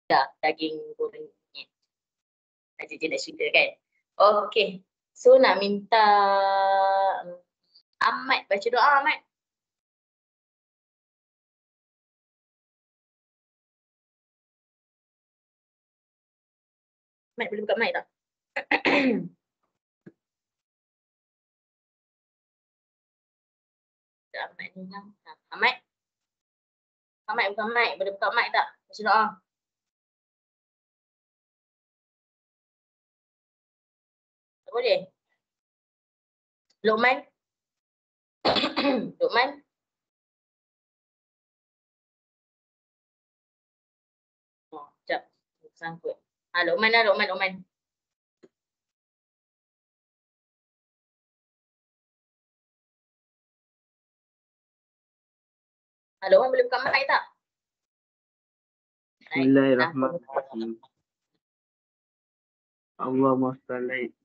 dah daging goreng ni. Aja je nak cerita kan. Okay. So nak minta Ahmad baca doa Ahmad. Ahmad boleh buka mic tak? Ahmad ni lah. Ahmad. Ahmad buka mic. Boleh buka mic tak? Baca doa. Tak boleh? Luqman? Luqman? Oh, sekejap. Sangkut. Luqman lah, Luqman. Luqman boleh buka mic tak? Bismillahirrahmanirrahim. Allahumma salli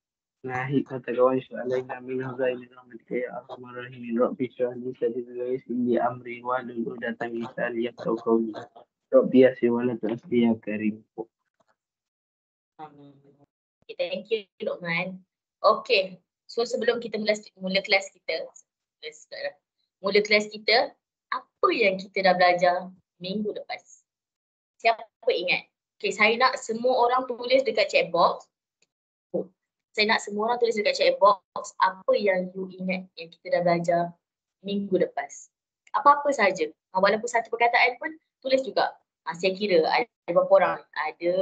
nahi kata kawan alaina min hazaini rahmatika ya arhamar rahimin rabbi shrah li sadri wa yassir li amri wa hlul 'uqdatam min lisani yafqahu qawli rabbi yassir wa la tu'assir ya karim. Okay, thank you Luqman. Okay, so sebelum kita mula kelas kita, apa yang kita dah belajar minggu lepas? Siapa ingat? Okay, saya nak semua orang tulis dekat chat box. Saya nak semua orang tulis dekat chat box apa yang you ingat yang kita dah belajar minggu lepas. Apa-apa saja. Walaupun satu perkataan pun tulis juga. Saya kira ada berapa orang? Ada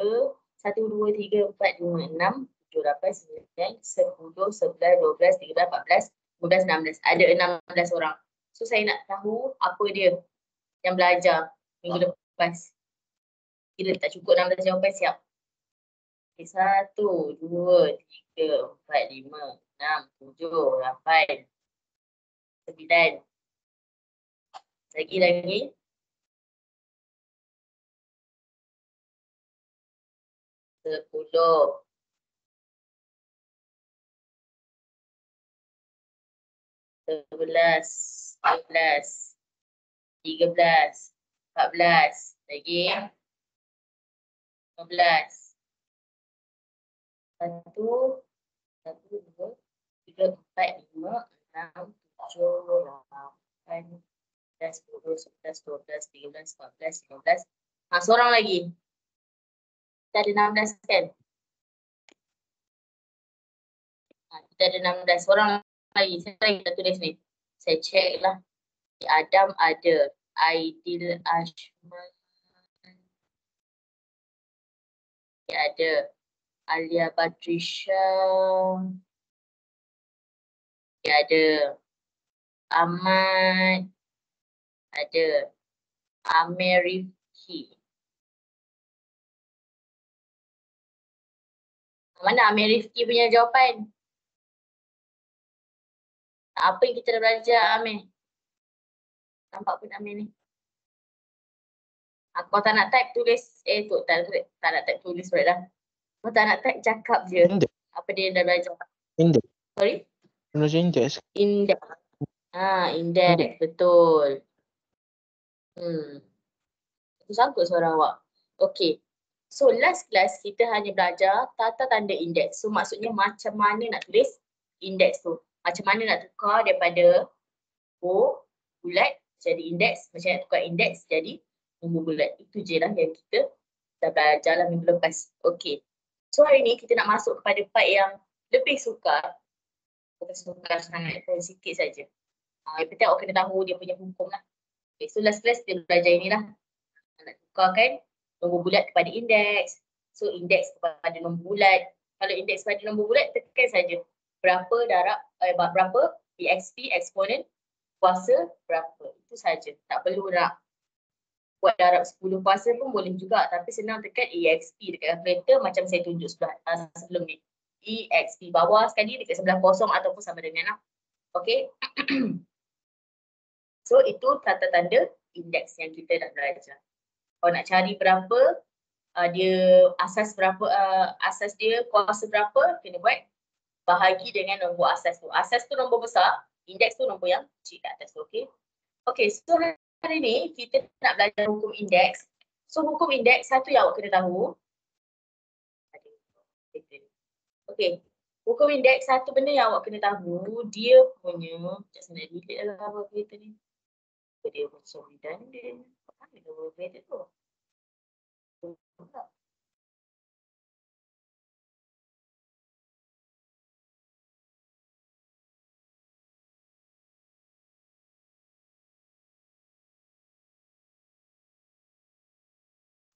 1, 2, 3, 4, 5, 6, 7, 8, 9, 10, 11, 12, 13, 14, 15, 16. Ada 16 orang. So saya nak tahu apa dia yang belajar minggu lepas. Kira tak cukup 16 jawapan siap. Okay, 1, 2, 3, 4, 5, 6, 7, 8, 9. Lagi. 10. 11, 12, 13, 14, lagi 15. 1, 2, 3, 4, 5, 6, 7, 8, 9, 10, 11, 12, 13, 14, 15. Seorang lagi. Kita ada 16 kan? Kita ada 16. Seorang lagi. Saya kita tulis ni. Saya check lah. Adam ada. Aidil Ashman. Ada. Alia Batrisha. Ada. Ahmad. Ada. Amir Rifki. Mana Amir Rifki punya jawapan? Apa yang kita dah belajar Amir? Nampak pun Amir ni. Kau tak nak type tulis. Tak nak type tulis balik dah. Kau tak nak type cakap je. Index. Apa dia dah belajar. Index. Sorry? Index. Index. Index. Betul. Itu sangkut suara awak. Okay. So last class kita hanya belajar tata tanda indeks. So maksudnya macam mana nak tulis indeks tu. Macam mana nak tukar daripada bulat jadi indeks. Macam mana nak tukar indeks jadi nombor bulat. Itu je lah yang kita dah belajar lah minggu lepas. Okay. So hari ni kita nak masuk kepada part yang lebih sukar. Bukan sukar sangat, sikit saja. Yang penting awak kena tahu dia punya hukum lah. Okay. So last class kita belajar inilah. Nak tukarkan nombor bulat kepada indeks. So indeks kepada nombor bulat. Kalau indeks kepada nombor bulat, tekan saja berapa darab berapa EXP eksponen kuasa berapa. Itu saja. Tak perlu nak buat darab 10 kuasa pun boleh juga, tapi senang tekan EXP dekat kalkulator macam saya tunjuk sebelum ni. EXP bawah sekali dekat sebelah kosong ataupun sama dengan lah. Okey. So itu tata tanda indeks yang kita dah belajar. Kalau nak cari berapa dia asas berapa, asas dia kuasa berapa, kena buat bahagi dengan nombor asas tu. Asas tu nombor besar, indeks tu nombor yang kecil kat atas tu. Okey. Okey, so hari ni kita nak belajar hukum indeks. So hukum indeks satu yang awak kena tahu. Okey. Hukum indeks satu benda yang awak kena tahu, dia punya, sekejap saya nak delete lah apa kereta ni. Dia macam redundant. Mana nombor kereta tu?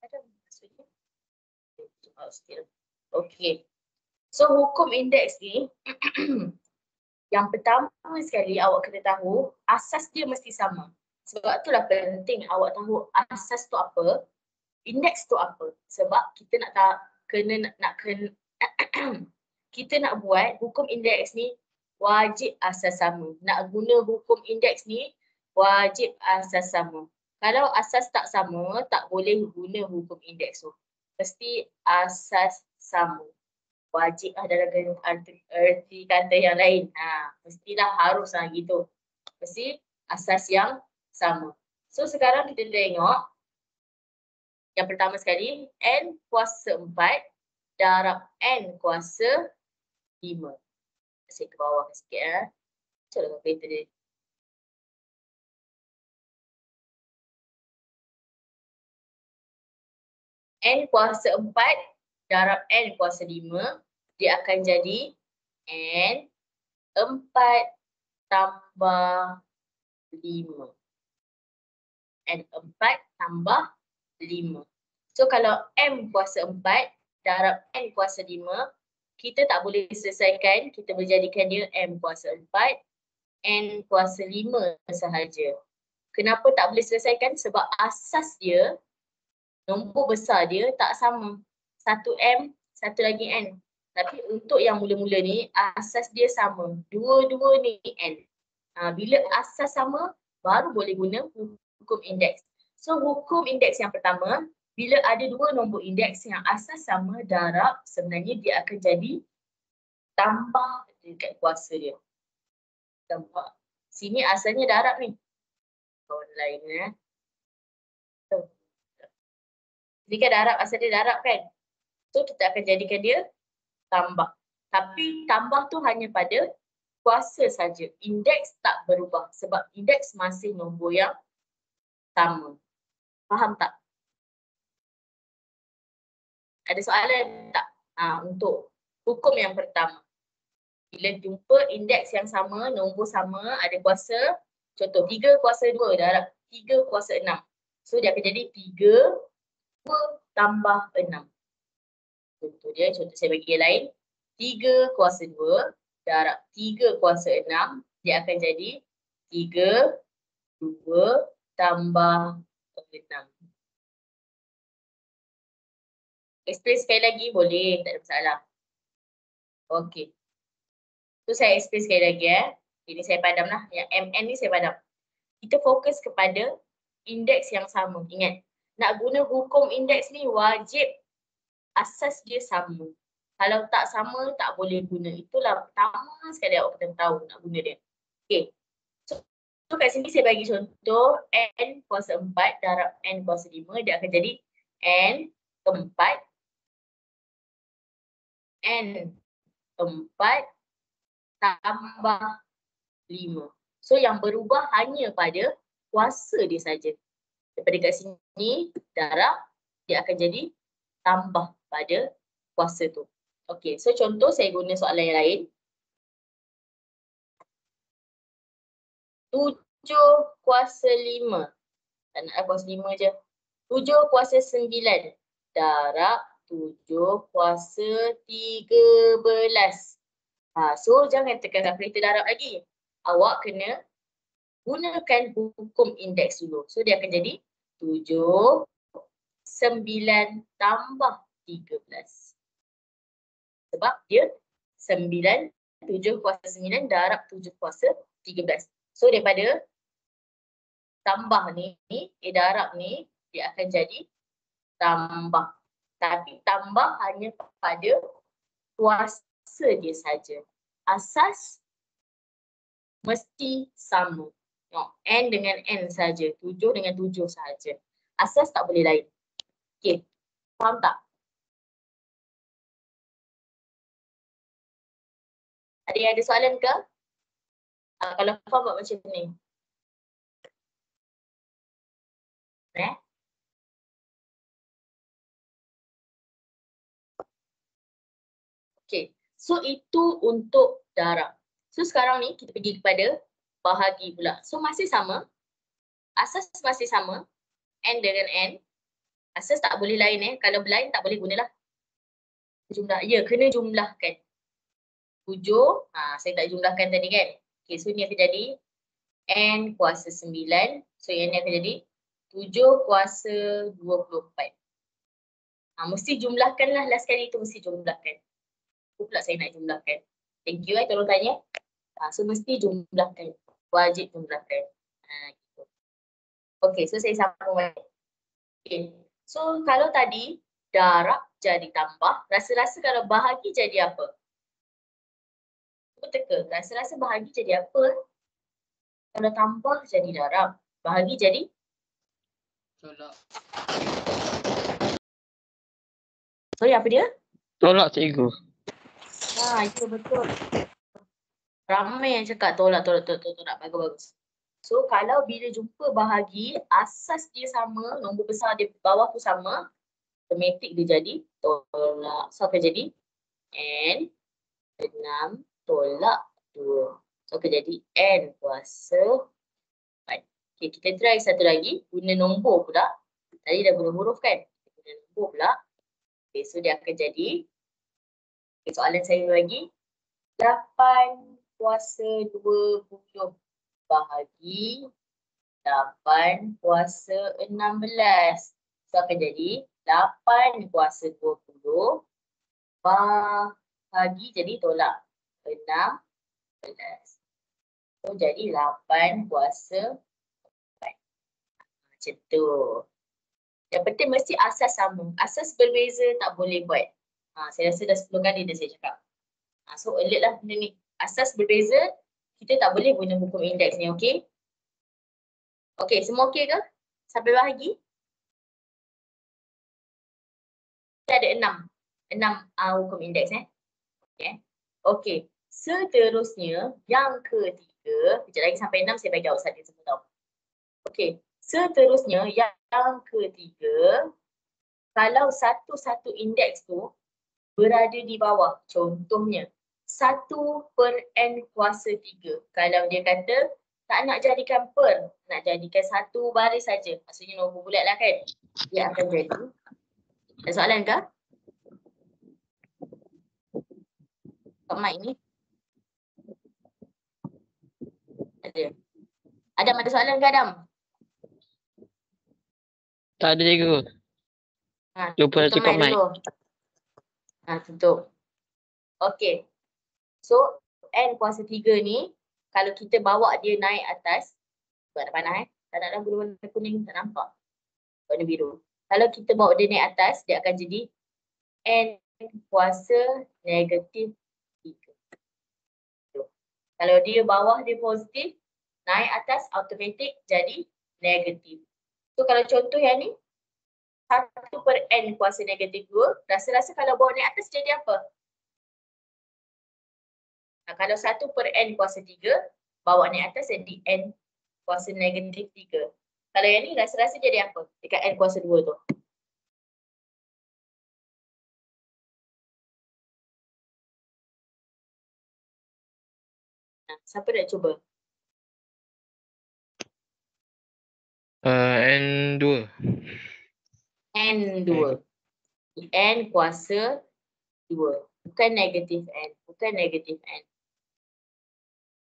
Ada maksudnya? Okey. So hukum indeks ni yang pertama sekali awak kena tahu asas dia mesti sama. Sebab itulah penting awak tahu asas tu apa, indeks tu apa. Sebab kita nak kita nak buat hukum indeks ni wajib asas sama. Nak guna hukum indeks ni wajib asas sama. Kalau asas tak sama, tak boleh guna hukum indeks tu. Mesti asas sama. Wajib dalam erti kata yang lain. Mestilah harus gitu. Mesti asas yang sama. So sekarang kita tengok yang pertama sekali, N kuasa 4 darab N kuasa 5. Saya ke bawah sikit Coba kereta dia. N kuasa 4 darab N kuasa 5, dia akan jadi N 4 tambah 5. N 4 tambah 5. So kalau M kuasa 4 darab N kuasa 5, kita tak boleh selesaikan, kita menjadikan dia M kuasa 4, N kuasa 5 sahaja. Kenapa tak boleh selesaikan? Sebab asas dia, nombor besar dia tak sama. Satu M, satu lagi N. Tapi untuk yang mula-mula ni, asas dia sama. Dua-dua ni N. Bila asas sama, baru boleh guna hukum indeks. So hukum indeks yang pertama, bila ada dua nombor indeks yang asas sama darab, sebenarnya dia akan jadi tambah dekat kuasa dia. Tambah. Sini asalnya darab ni. Online Ini kan darab, asal dia darab kan. So kita akan jadikan dia tambah. Tapi tambah tu hanya pada kuasa saja. Indeks tak berubah sebab indeks masih nombor yang sama. Faham tak? Ada soalan tak? Untuk hukum yang pertama. Bila jumpa indeks yang sama, nombor sama, ada kuasa. Contoh 3 kuasa 2 darab 3 kuasa 6. So dia akan jadi 3 tambah 6. Contoh dia, contoh saya bagi yang lain. 3 kuasa 2 darab 3 kuasa 6. Dia akan jadi 3, 2 tambah 6. Explain sekali lagi boleh, tak ada masalah. Okey. So saya explain sekali lagi Ini saya padam lah. Yang MN ni saya padam. Kita fokus kepada indeks yang sama. Ingat, nak guna hukum indeks ni wajib asas dia sama. Kalau tak sama, tak boleh guna. Itulah pertama sekali awak kena tahu nak guna dia. Okey. So kat sini saya bagi contoh N kuasa 4 darab N kuasa 5. Dia akan jadi N 4 tambah 5. So yang berubah hanya pada kuasa dia saja. Daripada kat sini darab, dia akan jadi tambah pada kuasa tu. Okey, so contoh saya guna soalan yang lain. 7 kuasa 5. Tak nak kuasa 5 je. 7 kuasa 9 darab 7 kuasa 13. So jangan tekan kalkulator darab lagi. Awak kena gunakan hukum indeks dulu. So dia akan jadi 7, 9 tambah 13. Sebab dia 9, 7 kuasa 9 darab 7 kuasa 13. So daripada tambah ni, darab ni, dia akan jadi tambah. Tapi tambah hanya pada kuasa dia saja. Asas mesti sama. N dengan N saja, 7 dengan 7 saja. Asas tak boleh lain. Okay, faham tak? Ada yang ada soalan ke? Kalau faham buat macam ni. Okay, so itu untuk darab. So sekarang ni kita pergi kepada bahagi pula. So masih sama, asas masih sama, N dengan N. Asas tak boleh lain kalau lain tak boleh gunalah. Jumlah, ya kena jumlahkan. 7, saya tak jumlahkan tadi kan. Okay, so ni akan jadi N kuasa 9. So yang ni akan jadi 7 kuasa 24. Mesti jumlahkanlah last kali tu mesti jumlahkan. Pula saya nak jumlahkan. Thank you tolong tanya. So mesti jumlahkan. Wajib jumlahkan. Gitu. Okay, so saya sambung balik. Okay. So kalau tadi darab jadi tambah, rasa-rasa kalau bahagi jadi apa? Teka, rasa-rasa bahagi jadi apa? Kalau tambah jadi darab, bahagi jadi? Tolak. Sorry, apa dia? Tolak cikgu. Itu betul. Ramai yang cakap tolak. Bagus. So, kalau bila jumpa bahagi, asas dia sama, nombor besar dia bawah tu sama, automatik dia jadi tolak. So, akan jadi N 6 tolak 2. So, akan jadi N kuasa 4. Okay, kita try satu lagi, guna nombor pula. Tadi dah guna huruf kan? Guna nombor pula. Okay, so dia akan jadi, soalan saya lagi, 8 kuasa 20 bahagi 8 kuasa 16. So akan jadi 8 kuasa 20 bahagi jadi tolak 16. So jadi 8 kuasa 4. Macam tu. Yang penting mesti asas sama. Asas berbeza tak boleh buat. Saya rasa dah 10 kali dah saya cakap. So alert lah benda ni. Asas berbeza, kita tak boleh guna hukum indeks ni, okey? Okey, semua okey ke? Sampai bahagi? Kita ada 6 hukum indeks Okay. Okey, seterusnya yang ketiga, sekejap lagi sampai 6 saya bagi awak saja semua tahu. Okey, seterusnya yang ketiga, kalau satu-satu indeks tu berada di bawah, contohnya 1/n kuasa 3. Kalau dia kata tak nak jadikan per, nak jadikan satu baris saja, maksudnya nombor bulat lah kan, dia akan jadi. Ada soalan ke? Kat mic ni. Ada. Adam ada soalan ke Adam? Tak ada cikgu. Lupa tutup mic. Tutup. Okey. So, N kuasa 3 ni, kalau kita bawa dia naik atas, buat panas tak nak guna warna kuning, tak nampak. Warna biru. Kalau kita bawa dia naik atas, dia akan jadi N kuasa negatif 3. Kalau dia bawah dia positif, naik atas automatik jadi negatif. So kalau contoh yang ni, 1/n kuasa negatif 2, rasa-rasa kalau bawa naik atas jadi apa? Kalau 1/n kuasa 3, bawa naik atas jadi n kuasa negatif 3. Kalau yang ni rasa-rasa jadi apa? Dekat n kuasa 2 tu. Siapa nak cuba? N2. N2. N kuasa 2. Bukan negatif N. Bukan negatif N.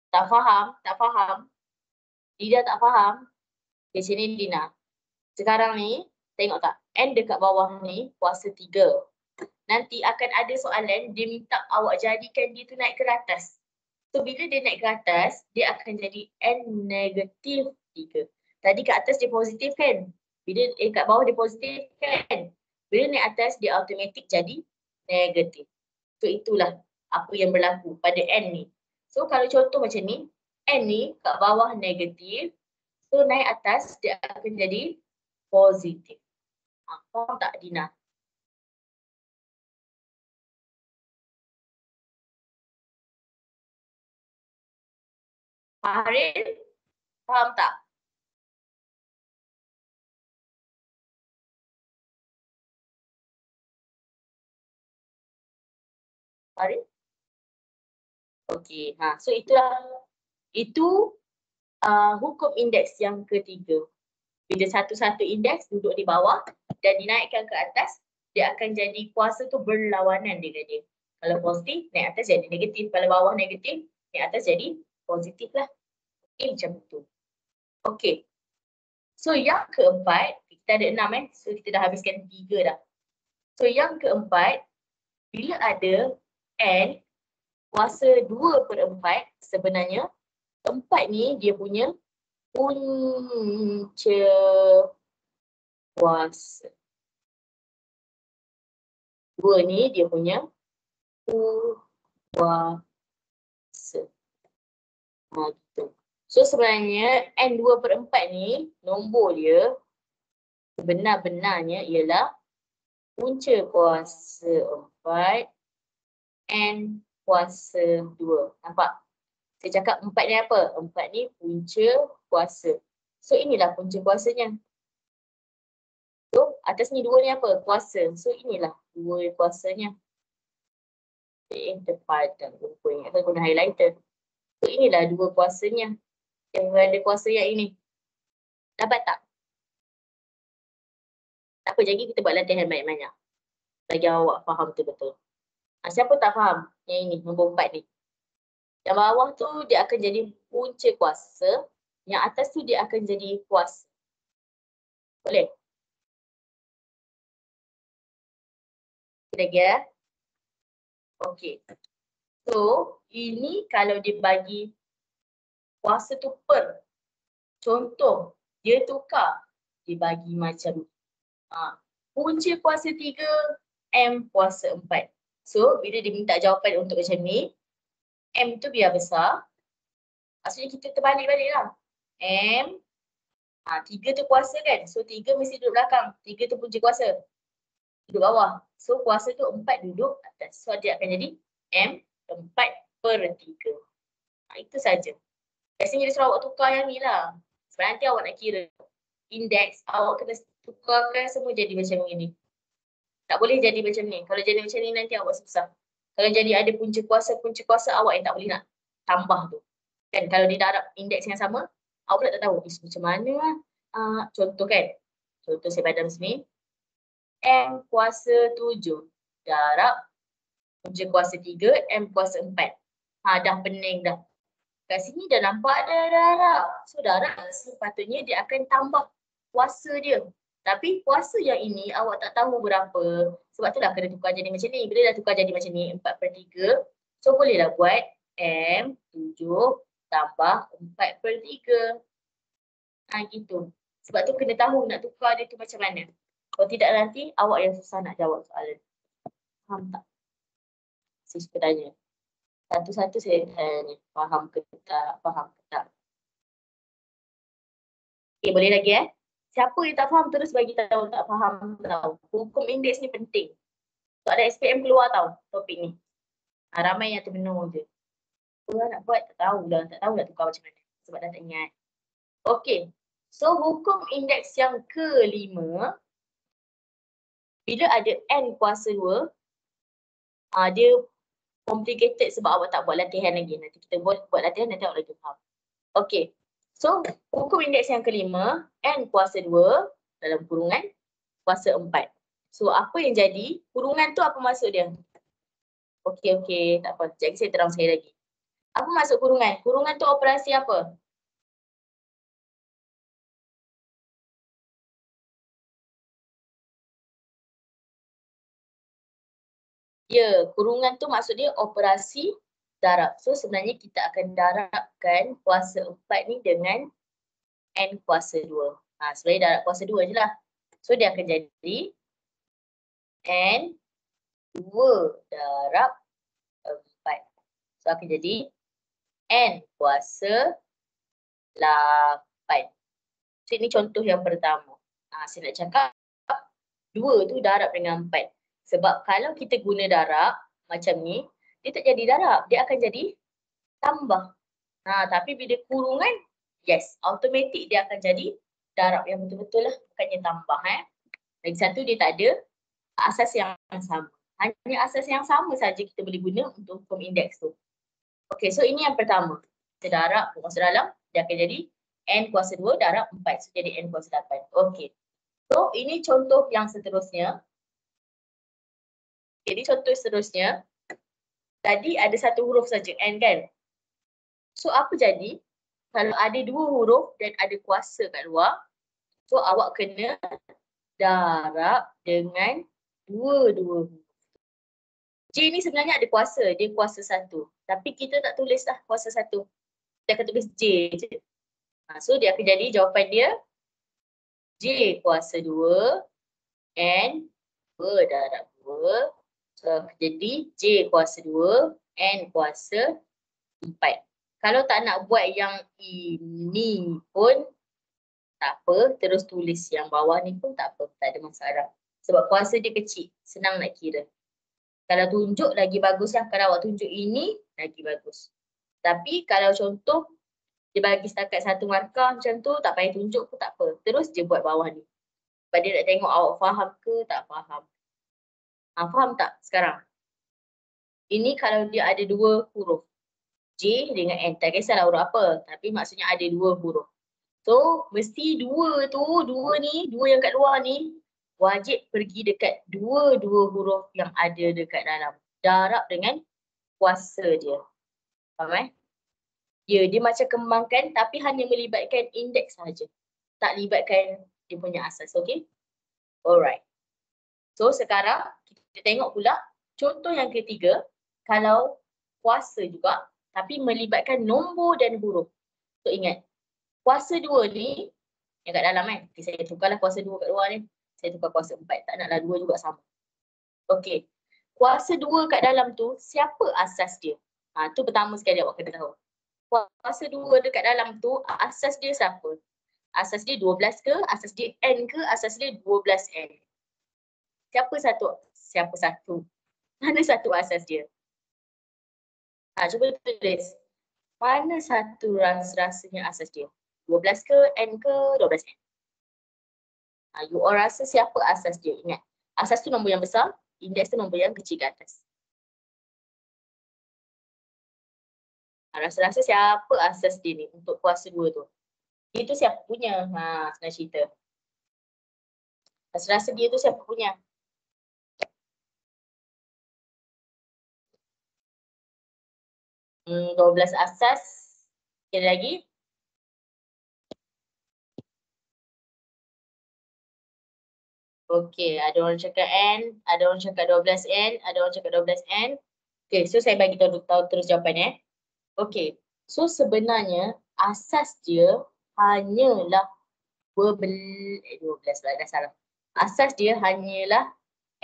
Tak faham? Tak faham? Dina tak faham? Di sini Dina. Sekarang ni, tengok tak? N dekat bawah ni kuasa 3. Nanti akan ada soalan, dia minta awak jadikan dia tu naik ke atas. So, bila dia naik ke atas, dia akan jadi N negatif 3. Tadi kat atas dia positif kan? Bila kat bawah dia positif kan? Bila naik atas, dia automatik jadi negatif. So, itulah apa yang berlaku pada N ni. So, kalau contoh macam ni, N ni kat bawah negatif. So, naik atas, dia akan jadi positif. Faham tak Dina? Fahril, faham tak? Fahril? Okey, so itu hukum indeks yang ketiga. Bila satu-satu indeks duduk di bawah dan dinaikkan ke atas, dia akan jadi kuasa tu berlawanan dengan dia. Kalau positif, naik atas jadi negatif. Kalau bawah negatif, naik atas jadi positif lah. Okay, macam tu. Okay. So yang keempat, kita ada 6 So kita dah habiskan 3 dah. So yang keempat, bila ada N kuasa 2/4, sebenarnya 4 ni dia punya punca kuasa. 2 ni dia punya kuasa. Gitu. So sebenarnya N2/4 ni nombor dia sebenar-benarnya ialah punca kuasa 4 N kuasa 2. Nampak? Saya cakap 4 ni apa? 4 ni punca kuasa. So inilah punca kuasanya. So atas ni 2 ni apa? Kuasa. So inilah 2 kuasanya. Terpadan. Lupa ingatkan guna highlighter. So inilah 2 kuasanya. Yang ada kuasa yang ini. Dapat tak? Tak apa, jadi kita buat latihan banyak-banyak. Bagi awak faham betul-betul. Siapa tak faham yang ini, nombor 4 ni? Yang bawah tu dia akan jadi punca kuasa. Yang atas tu dia akan jadi kuasa. Boleh? Kita lagi Okey. So, ini kalau dibagi kuasa tu per. Contoh, dia tukar. Dibagi macam punca kuasa 3, M kuasa 4. So, bila dia minta jawapan untuk macam ni, M tu biar besar. Maksudnya kita terbalik-balik lah. M, 3 tu kuasa kan. So, 3 mesti duduk belakang. 3 tu punca kuasa. Duduk bawah. So, kuasa tu 4 duduk atas. So, dia akan jadi M 4/3. Itu saja. Biasanya dia suruh awak tukar yang ni lah. Sebab nanti awak nak kira indeks, awak kena tukarkan semua jadi macam ini. Tak boleh jadi macam ni. Kalau jadi macam ni nanti awak susah. Kalau jadi ada punca kuasa awak yang tak boleh nak tambah tu. Kan kalau dia darab indeks yang sama, awak pula tak tahu macam mana lah. Contoh kan. Contoh saya padam sini. M kuasa 7 darab punca kuasa 3, M kuasa 4. Dah pening dah. Kat sini dah nampak ada darab. So darab sepatutnya dia akan tambah kuasa dia. Tapi kuasa yang ini awak tak tahu berapa. Sebab itulah kena tukar jadi macam ni. Bila dah tukar jadi macam ni 4/3. So bolehlah buat M 7 tambah 4/3. Gitu. Sebab tu kena tahu nak tukar dia tu macam mana. Kalau tidak nanti awak yang susah nak jawab soalan. Faham tak? Saya suka tanya. Satu-satu saya tanya, faham ke tak, faham ke tak. Okay, boleh lagi Siapa yang tak faham terus bagi tahu tak faham tahu. Hukum indeks ni penting. So ada SPM keluar tahu topik ni. Ramai yang termenung je. Nak buat tak tahu dah tukar macam mana. Sebab dah tak ingat. Okay, so hukum indeks yang kelima. Bila ada N kuasa 2, dia complicated sebab awak tak buat latihan lagi. Nanti kita buat latihan, nanti awak lagi faham. Okay. So, hukum indeks yang kelima, N kuasa 2 dalam kurungan kuasa 4. So, apa yang jadi? Kurungan tu apa maksud dia? Okay. Tak apa. Sekejap saya terang sekali lagi. Apa maksud kurungan? Kurungan tu operasi apa? Ya, kurungan tu maksud dia operasi darab. So, sebenarnya kita akan darabkan kuasa 4 ni dengan N kuasa 2. Sebenarnya darab kuasa 2 je lah. So, dia akan jadi N 2 darab 4. So, akan jadi N kuasa 8. So, ini contoh yang pertama. Saya nak cakap 2 tu darab dengan 4. Sebab kalau kita guna darab macam ni, dia tak jadi darab, dia akan jadi tambah. Tapi bila kurungan, yes, automatik dia akan jadi darab yang betul-betul lah, bukannya tambah. Lagi satu, dia tak ada asas yang sama. Hanya asas yang sama saja kita boleh guna untuk hukum indeks tu. Okay, so ini yang pertama. Kita darab kuasa dalam, dia akan jadi N kuasa 2 darab 4. So jadi N kuasa 8. Okay. So ini contoh yang seterusnya. Jadi contoh seterusnya, tadi ada satu huruf saja, N kan? So apa jadi? Kalau ada 2 huruf dan ada kuasa kat luar, so awak kena darab dengan 2 huruf. J ni sebenarnya ada kuasa, dia kuasa 1. Tapi kita tak tulis lah kuasa 1. Kita akan tulis J je. So dia akan jadi jawapan dia J kuasa 2 N 2 darab 2. So jadi J kuasa 2 N kuasa 4. Kalau tak nak buat yang ini pun tak apa, terus tulis yang bawah ni pun tak apa, tak ada masalah. Sebab kuasa dia kecil, senang nak kira. Kalau tunjuk lagi bagus lah, kalau awak tunjuk ini lagi bagus. Tapi kalau contoh dia bagi setakat 1 markah macam tu, tak payah tunjuk pun tak apa. Terus je buat bawah ni. Sebab dia nak tengok awak faham ke tak faham. Faham tak sekarang? Ini kalau dia ada 2 huruf. J dengan N. Tak kisahlah huruf apa. Tapi maksudnya ada 2 huruf. So, mesti 2 tu, 2 ni, 2 yang kat luar ni, wajib pergi dekat 2 huruf yang ada dekat dalam. Darab dengan kuasa dia. Faham Ya, dia macam kembangkan tapi hanya melibatkan indeks sahaja. Tak libatkan dia punya asas, okay? Alright. So, sekarang kita tengok pula contoh yang ketiga, kalau kuasa juga tapi melibatkan nombor dan huruf. So, ingat, kuasa 2 ni yang kat dalam Okay, saya tukarlah kuasa 2 kat luar ni. Saya tukar kuasa 4. Tak naklah 2 juga sama. Okay. Kuasa 2 kat dalam tu, siapa asas dia? Tu pertama sekali awak kena tahu. Kuasa 2 dekat dalam tu, asas dia siapa? Asas dia 12 ke? Asas dia N ke? Asas dia 12N? Siapa satu? Mana satu asas dia? Cuba tulis. Mana satu rasanya asas dia? 12 ke? N ke? 12N? You all rasa siapa asas dia? Ingat. Asas tu nombor yang besar, indeks tu nombor yang kecil ke atas. Rasa-rasa siapa asas dia ni untuk kuasa 2 tu? Dia tu siapa punya? Senang cerita. Rasa-rasa dia tu siapa punya? Hmm, 12 asas. Sekali lagi. Okey, ada orang cakap N, ada orang cakap 12N, ada orang cakap 12N. Okey, so saya bagi tahu terus jawapannya. Okey, so sebenarnya asas dia hanyalah 12 dah salah. Asas dia hanyalah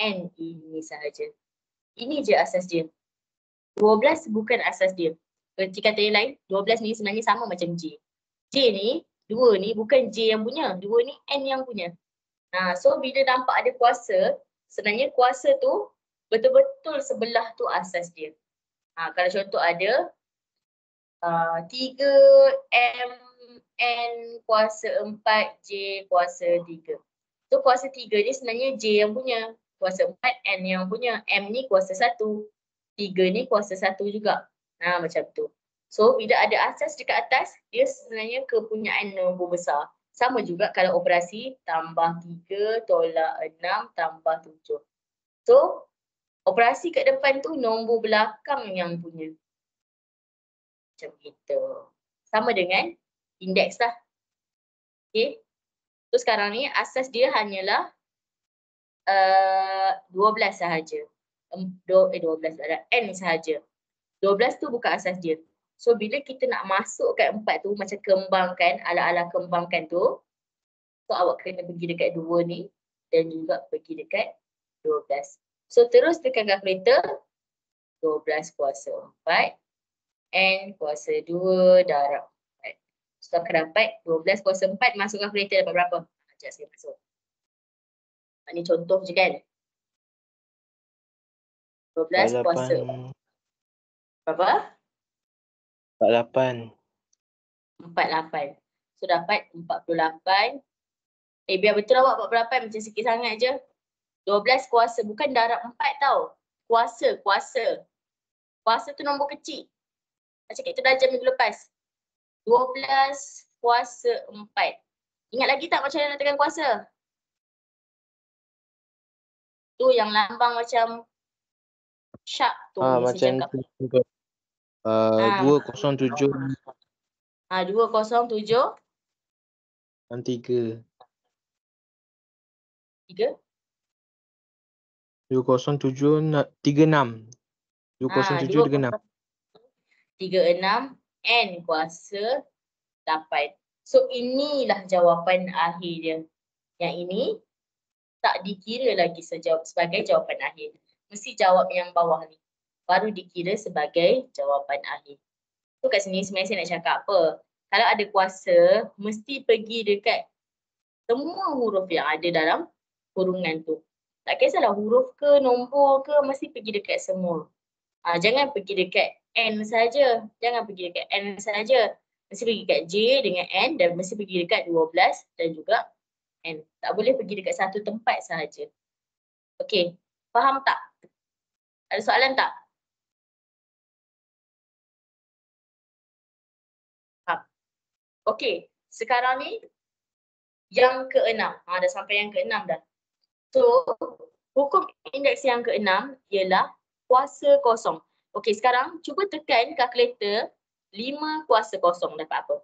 N ini sahaja. Ini je asas dia. 12 bukan asas dia. Erti kata yang lain, 12 ni sebenarnya sama macam J. J ni, 2 ni bukan J yang punya. 2 ni N yang punya. So bila nampak ada kuasa, sebenarnya kuasa tu betul-betul sebelah tu asas dia. Kalau contoh ada 3M kuasa 4, J kuasa 3. So kuasa 3 ni sebenarnya J yang punya. Kuasa 4, N yang punya. M ni kuasa 1. 3 ni kuasa 1 juga. Macam tu. So bila ada asas dekat atas, dia sebenarnya kepunyaan nombor besar. Sama juga kalau operasi tambah 3 tolak 6 tambah 7. So operasi kat depan tu nombor belakang yang punya. Macam itu. Sama dengan indeks lah. Okay. So sekarang ni asas dia hanyalah 12 sahaja. 12 ada N sahaja. 12 tu bukan asas dia. So bila kita nak masuk kat 4 tu macam kembangkan, ala-ala kembangkan tu, so awak kena pergi dekat 2 ni dan juga pergi dekat 12. So terus tekan kalkulator, 12 kuasa 4, N kuasa 2 darab 4. So akan dapat 12 kuasa 4 masuk kalkulator dapat berapa? Sekejap saya masuk. Ini contoh je kan. 12 kuasa 48. berapa? 48. 48. So dapat 48. Biar betul awak 48 macam sikit sangat je. 12 kuasa, bukan darab 4 tau. Kuasa. Kuasa tu nombor kecil. Macam kita belajar minggu lepas. 12 kuasa 4. Ingat lagi tak macam mana nak tekan kuasa? Tu yang lambang macam sharp tu. Ni Macam saya cakap. tu. 207 207 dan 3. 3. 207 36. 207 36. 36 N kuasa 8. So inilah jawapan akhir dia. Yang ini tak dikira lagi sebagai jawapan akhir. Mesti jawab yang bawah ni. Baru dikira sebagai jawapan akhir. So kat sini sebenarnya saya nak cakap apa? Kalau ada kuasa, mesti pergi dekat semua huruf yang ada dalam kurungan tu. Tak kisahlah huruf ke, nombor ke, mesti pergi dekat semua. Jangan pergi dekat N saja. Jangan pergi dekat N saja. Mesti pergi dekat J dengan N dan mesti pergi dekat 12 dan juga N. Tak boleh pergi dekat satu tempat sahaja. Okey, faham tak? Ada soalan tak? Faham. Okey, sekarang ni yang ke-6. Dah sampai yang ke-6 dah. So, hukum indeks yang ke-6 ialah kuasa kosong. Okey, sekarang cuba tekan kalkulator 5 kuasa kosong dapat apa?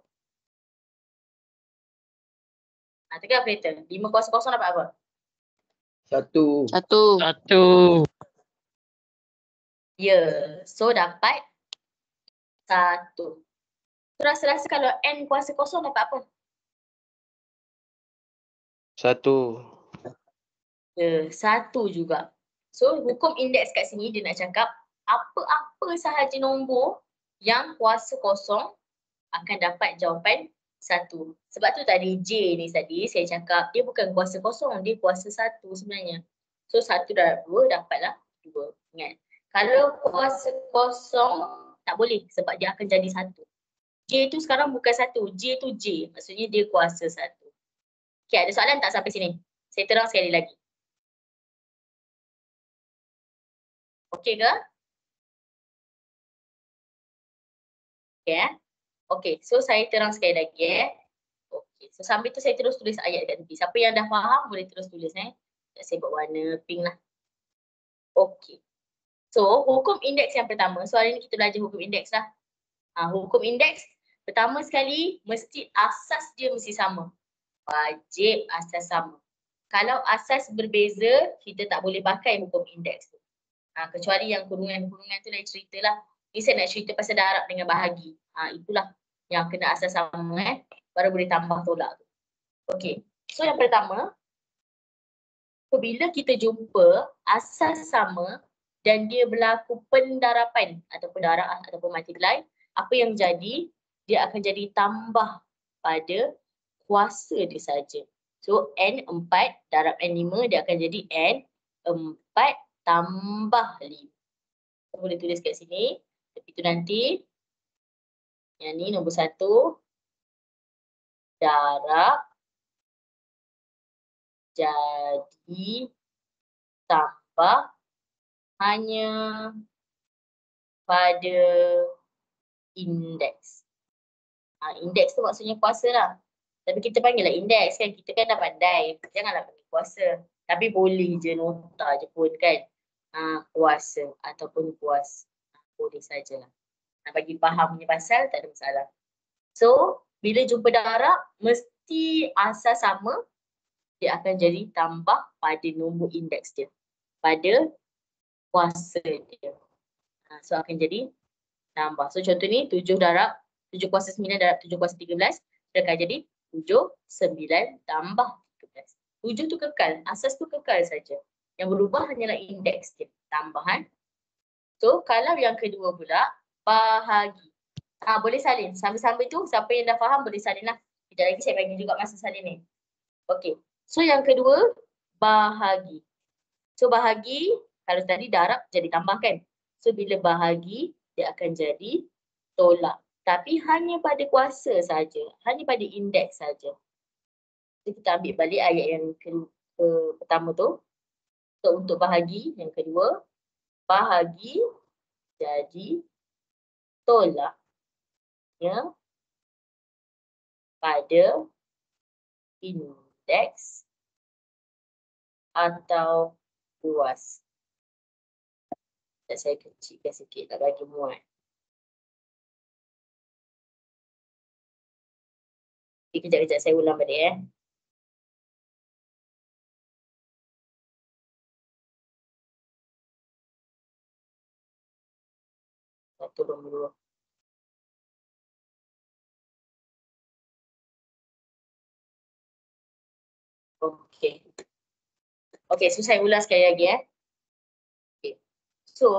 Tekan kalkulator. 5 kuasa kosong dapat apa? 1. 1. Ya, so dapat 1. So rasa-rasa kalau N kuasa kosong dapat apa? 1. Ya, 1 juga. So hukum indeks kat sini dia nak cakap apa-apa sahaja nombor yang kuasa kosong akan dapat jawapan 1. Sebab tu tadi J ni tadi saya cakap dia bukan kuasa kosong, dia kuasa 1 sebenarnya. So 1 darab 2 dapatlah 2. Ingat. Kalau kuasa kosong tak boleh sebab dia akan jadi 1. J tu sekarang bukan 1, J tu J. Maksudnya dia kuasa 1. Okay, ada soalan tak sampai sini? Saya terang sekali lagi. Okey ke? Okay. Okey, so saya terang sekali lagi Okey, so sambil tu saya terus tulis ayat kat tepi. Siapa yang dah faham boleh terus tulis Saya buat warna pink lah. Okey. So, hukum indeks yang pertama. So, hari ni kita belajar hukum indeks lah. Hukum indeks, pertama sekali, mesti asas dia mesti sama. Wajib asas sama. Kalau asas berbeza, kita tak boleh pakai hukum indeks tu. Kecuali yang kurungan-kurungan tu lain cerita lah. Ni saya nak cerita pasal darab dengan bahagi. Itulah yang kena asas sama baru boleh tambah tolak tu. Okey. So yang pertama, bila kita jumpa asas sama dan dia berlaku pendarapan ataupun darab ataupun multiply, apa yang jadi? Dia akan jadi tambah pada kuasa dia saja. So N 4 darab N 5 dia akan jadi N 4 tambah 5. Boleh tulis kat sini. Tapi tu nanti. Yang ni nombor 1. Darab. Jadi tambah hanya pada indeks. Indeks tu maksudnya kuasa lah. Tapi kita panggil lah indeks kan. Kita kan dah pandai. Janganlah panggil kuasa. Tapi boleh je nota je pun kan. Kuasa ataupun kuasa. Boleh sajalah. Nak bagi faham punya pasal tak ada masalah. So, bila jumpa darab, mesti asas sama. Dia akan jadi tambah pada nombor indeks dia. Pada kuasa dia. So, akan jadi tambah. So, contoh ni 7 darab 7 kuasa 9 darab 7 kuasa 13. Dia akan jadi 7, 9 tambah 13. 7 tu kekal. Asas tu kekal saja. Yang berubah hanyalah indeks dia. Tambahan. So, kalau yang kedua pula, bahagi. Boleh salin. Sambil-sambil tu, siapa yang dah faham boleh salin lah. Sekejap lagi saya bagi juga masa salin ni. Okey. So, yang kedua, bahagi. So bahagi, kalau tadi darab jadi tambah kan. So bila bahagi, dia akan jadi tolak. Tapi hanya pada kuasa saja, hanya pada indeks saja. So, kita ambil balik ayat yang pertama tu. So untuk bahagi, yang kedua, bahagi jadi tolak ya pada indeks atau luas. Saya kecilkan sikit nak bagi muat. Kejap-kejap saya ulang balik Satu nombor dua. Okey. Okey, so saya ulang sekali lagi Okay. So,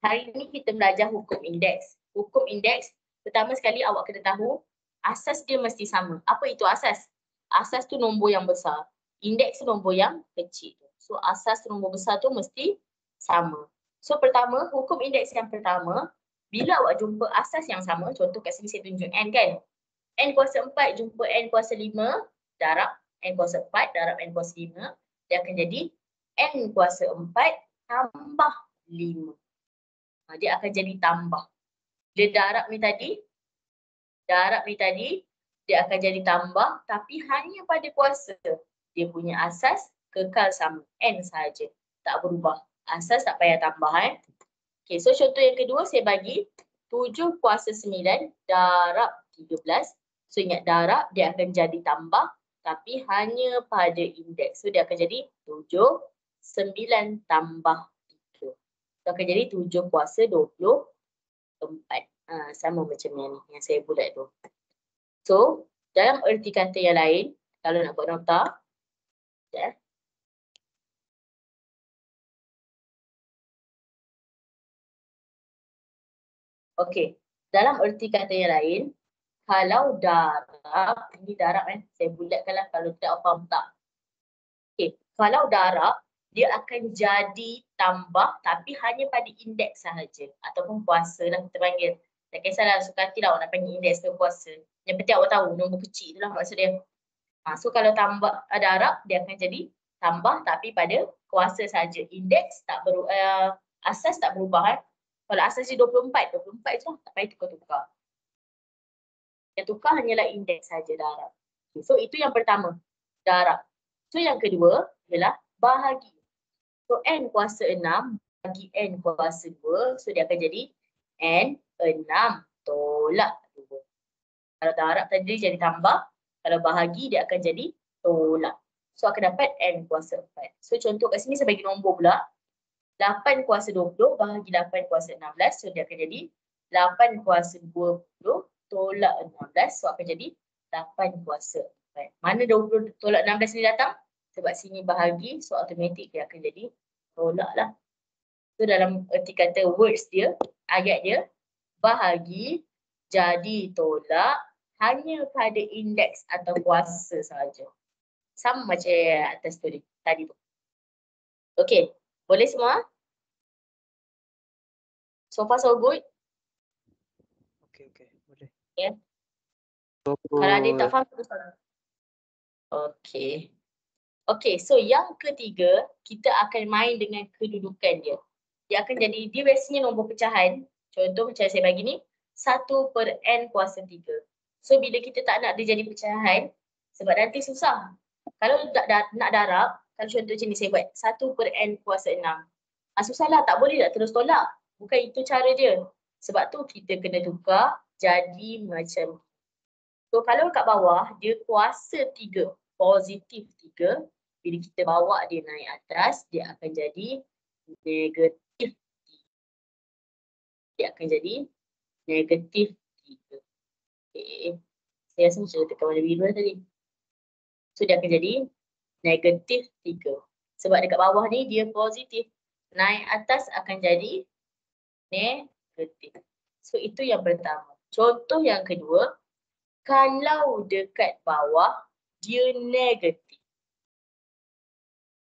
hari ini kita belajar hukum indeks. Hukum indeks, pertama sekali awak kena tahu asas dia mesti sama. Apa itu asas? Asas tu nombor yang besar. Indeks tu nombor yang kecil. So, asas nombor besar tu mesti sama. So, pertama, hukum indeks yang pertama, bila awak jumpa asas yang sama, contoh kat sini saya tunjuk N kan. N kuasa 4 jumpa N kuasa 5, darab N kuasa 4 darab N kuasa 5, dia akan jadi N kuasa 4 tambah 5. Dia akan jadi tambah. Dia darab ni tadi, dia akan jadi tambah tapi hanya pada kuasa. Dia punya asas kekal sama, N saja, tak berubah. Asas tak payah tambah Okay, so contoh yang kedua saya bagi 7 kuasa 9 darab 13. So ingat darab dia akan jadi tambah tapi hanya pada indeks. So dia akan jadi 7, 9 tambah 3. So akan jadi 7 kuasa 24. Sama macam yang saya buat tu. So dalam erti kata yang lain, kalau nak buat nota, Okey, dalam erti kata yang lain, kalau darab, ini darab saya bulatkanlah kalau tidak faham tak. Okey, kalau darab, dia akan jadi tambah tapi hanya pada indeks sahaja ataupun kuasa lah kita panggil. Tak kisahlah suka hati lah awak nak panggil indeks ke kuasa. Yang penting awak tahu nombor kecil itulah maksud dia. So kalau tambah darab, dia akan jadi tambah tapi pada kuasa sahaja. Indeks tak asas tak berubah Kalau asas dia 24 je lah, tak payah tukar-tukar. Yang tukar hanyalah indeks saja darab. So itu yang pertama, darab. So yang kedua ialah bahagi. So N kuasa 6 bagi N kuasa 2, so dia akan jadi N 6 tolak 2. Kalau darab tadi jadi tambah, kalau bahagi dia akan jadi tolak. So akan dapat N kuasa 4. So contoh kat sini saya bagi nombor pula. 8 kuasa 20 bahagi 8 kuasa 16, so dia akan jadi 8 kuasa 20 tolak 16, so akan jadi 8 kuasa 4. Mana 20 tolak 16 ni datang? Sebab sini bahagi, so automatik dia akan jadi tolak lah. So dalam erti kata words dia, ayat dia, bahagi jadi tolak hanya pada indeks atau kuasa sahaja. Sama macam atas tu tadi tu. Okey, boleh semua? So far so good? Okey, boleh. Yeah. Kalau ada yang tak faham, terus faham. Okey. Okey, so yang ketiga, kita akan main dengan kedudukan dia. Dia akan jadi, dia biasanya nombor pecahan. Contoh macam saya bagi ni, 1/n kuasa 3. So bila kita tak nak dia jadi pecahan, sebab nanti susah. Kalau nak darab, kalau contoh macam ni saya buat, 1/n kuasa 6. Susahlah, tak boleh nak terus tolak. Bukan itu cara dia. Sebab tu kita kena tukar jadi macam. So kalau kat bawah, dia kuasa 3, positif 3. Bila kita bawa dia naik atas, dia akan jadi negatif 3. Dia akan jadi negatif 3. Okay. Saya rasa macam tekan warna biru tadi. So dia akan jadi negatif 3. Sebab dekat bawah ni dia positif. Naik atas akan jadi negatif. So itu yang pertama. Contoh yang kedua, kalau dekat bawah dia negatif.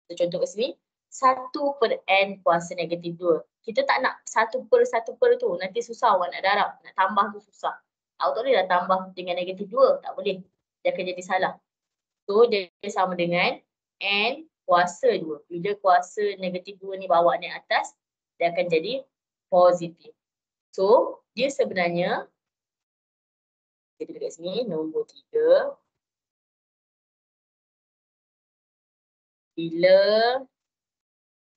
So, contoh kat sini, 1/n kuasa negatif 2. Kita tak nak 1/1 tu. Nanti susah awak nak darab. Nak tambah tu susah. Awak tak boleh dah tambah dengan negatif 2. Tak boleh. Dia akan jadi salah. So, dia sama dengan n kuasa 2. Bila kuasa negatif 2 ni bawa naik atas, dia akan jadi positif. So, dia sebenarnya, kita dekat sini, nombor 3. Bila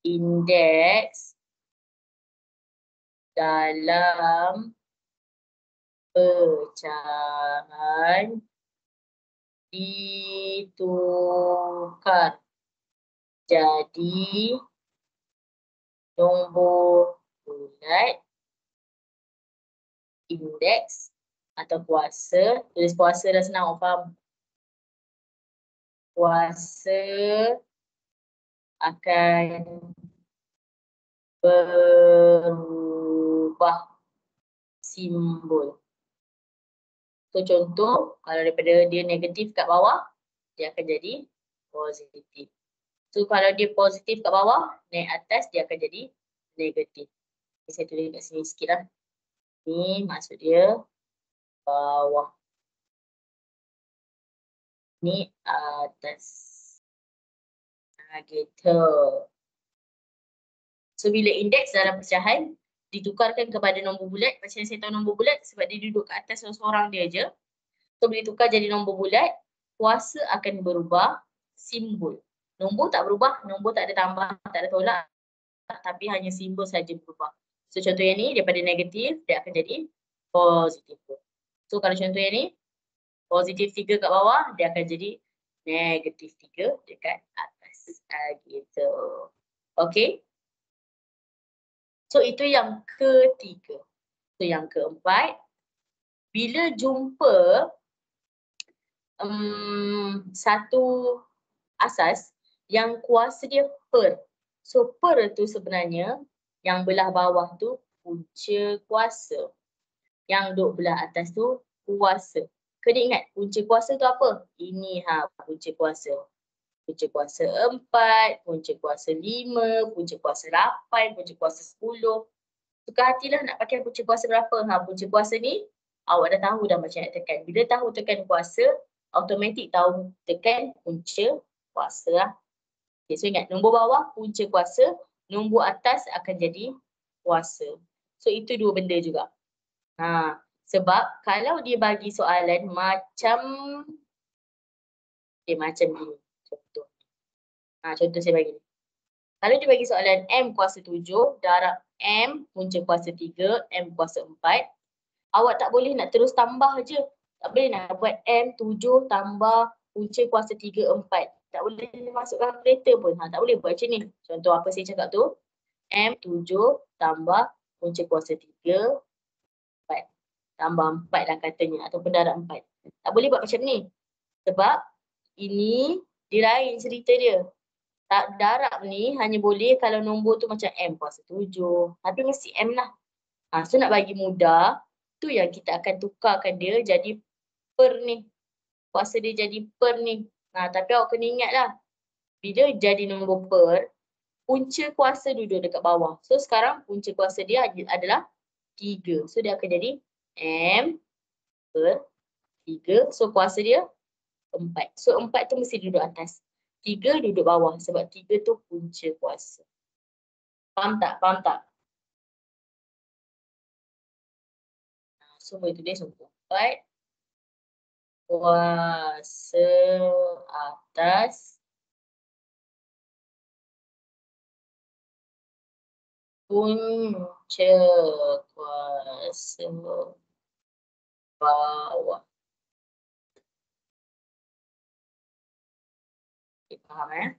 indeks dalam pecahan ditukar jadi nombor bulat, indeks atau kuasa. Tulis kuasa dah senang, faham? Kuasa akan berubah simbol. So contoh, kalau daripada dia negatif kat bawah, dia akan jadi positif. So kalau dia positif kat bawah, naik atas dia akan jadi negatif. Okay, saya tulis kat sini sikit lah. Ni maksud dia bawah. Ni atas. Gitu. So bila indeks dalam pecahan ditukarkan kepada nombor bulat, macam saya tahu nombor bulat sebab dia duduk kat atas seorang dia je. So bila tukar jadi nombor bulat, kuasa akan berubah simbol. Nombor tak berubah, nombor tak ada tambah, tak ada tolak, tapi hanya simbol saja berubah. So contoh yang ni daripada negatif dia akan jadi positif. So kalau contoh yang ni positif 3 kat bawah, dia akan jadi negatif 3 dekat atas. Gitu. Okay. So itu yang ketiga. So yang keempat, bila jumpa satu asas yang kuasa dia per. So per tu sebenarnya yang belah bawah tu punca kuasa. Yang duduk belah atas tu kuasa. Kena ingat punca kuasa tu apa? Ini punca kuasa. Punca kuasa 4, punca kuasa 5, punca kuasa 8, punca kuasa 10. Suka hatilah nak pakai punca kuasa berapa. Punca kuasa ni awak dah tahu dah macam nak tekan. Bila tahu tekan kuasa, automatik tahu tekan punca kuasa lah. Okay, so ingat nombor bawah punca kuasa, nombor atas akan jadi kuasa. So itu dua benda juga. Sebab kalau dia bagi soalan macam macam ni. Contoh. Contoh saya bagi ni. Kalau dia bagi soalan M kuasa 7, darab M punca kuasa 3, M kuasa 4. Awak tak boleh nak terus tambah je. Tak boleh nak buat M 7 tambah punca kuasa 3, 4. Tak boleh masuk kalkulator pun. Tak boleh buat macam ni. Contoh apa saya cakap tu. M 7 tambah punca kuasa 3, 4. Tambah 4 lah katanya. Ataupun darab 4. Tak boleh buat macam ni. Sebab ini dia lain cerita dia. Darab ni hanya boleh kalau nombor tu macam M kuasa 7. Tapi mesti M lah. So nak bagi mudah, tu yang kita akan tukarkan dia jadi per ni. Kuasa dia jadi per ni. Tapi awak kena ingat lah. Bila jadi nombor per, punca kuasa duduk dekat bawah. So sekarang punca kuasa dia adalah 3. So dia akan jadi M per 3. So kuasa dia 4. So 4 tu mesti duduk atas. 3 duduk bawah sebab 3 tu punca kuasa. Faham tak? Faham tak? So boleh tulis untuk 4. Kuasa atas punca kuasa bawah. Faham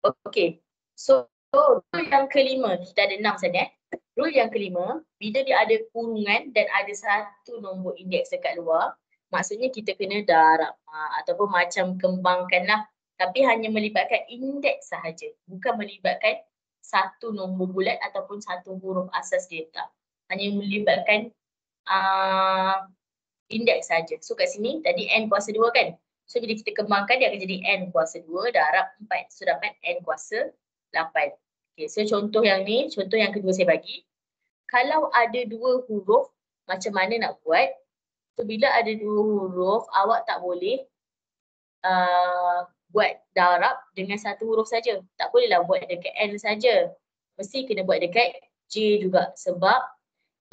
Okay. So rule yang kelima, kita ada 6 saja. Rule yang kelima, bila dia ada kurungan dan ada satu nombor indeks dekat luar, maksudnya kita kena darab ataupun macam kembangkanlah. Tapi hanya melibatkan indeks sahaja. Bukan melibatkan satu nombor bulat ataupun satu huruf asas dia tak. Hanya melibatkan indeks saja. So kat sini tadi N kuasa 2 kan. So bila kita kembangkan dia akan jadi N kuasa 2 darab 4. So dapat N kuasa 8. Okay, so contoh yang ni, contoh yang kedua saya bagi. Kalau ada dua huruf, macam mana nak buat? So bila ada dua huruf, awak tak boleh buat darab dengan satu huruf saja. Tak bolehlah buat dekat N saja. Mesti kena buat dekat J juga. Sebab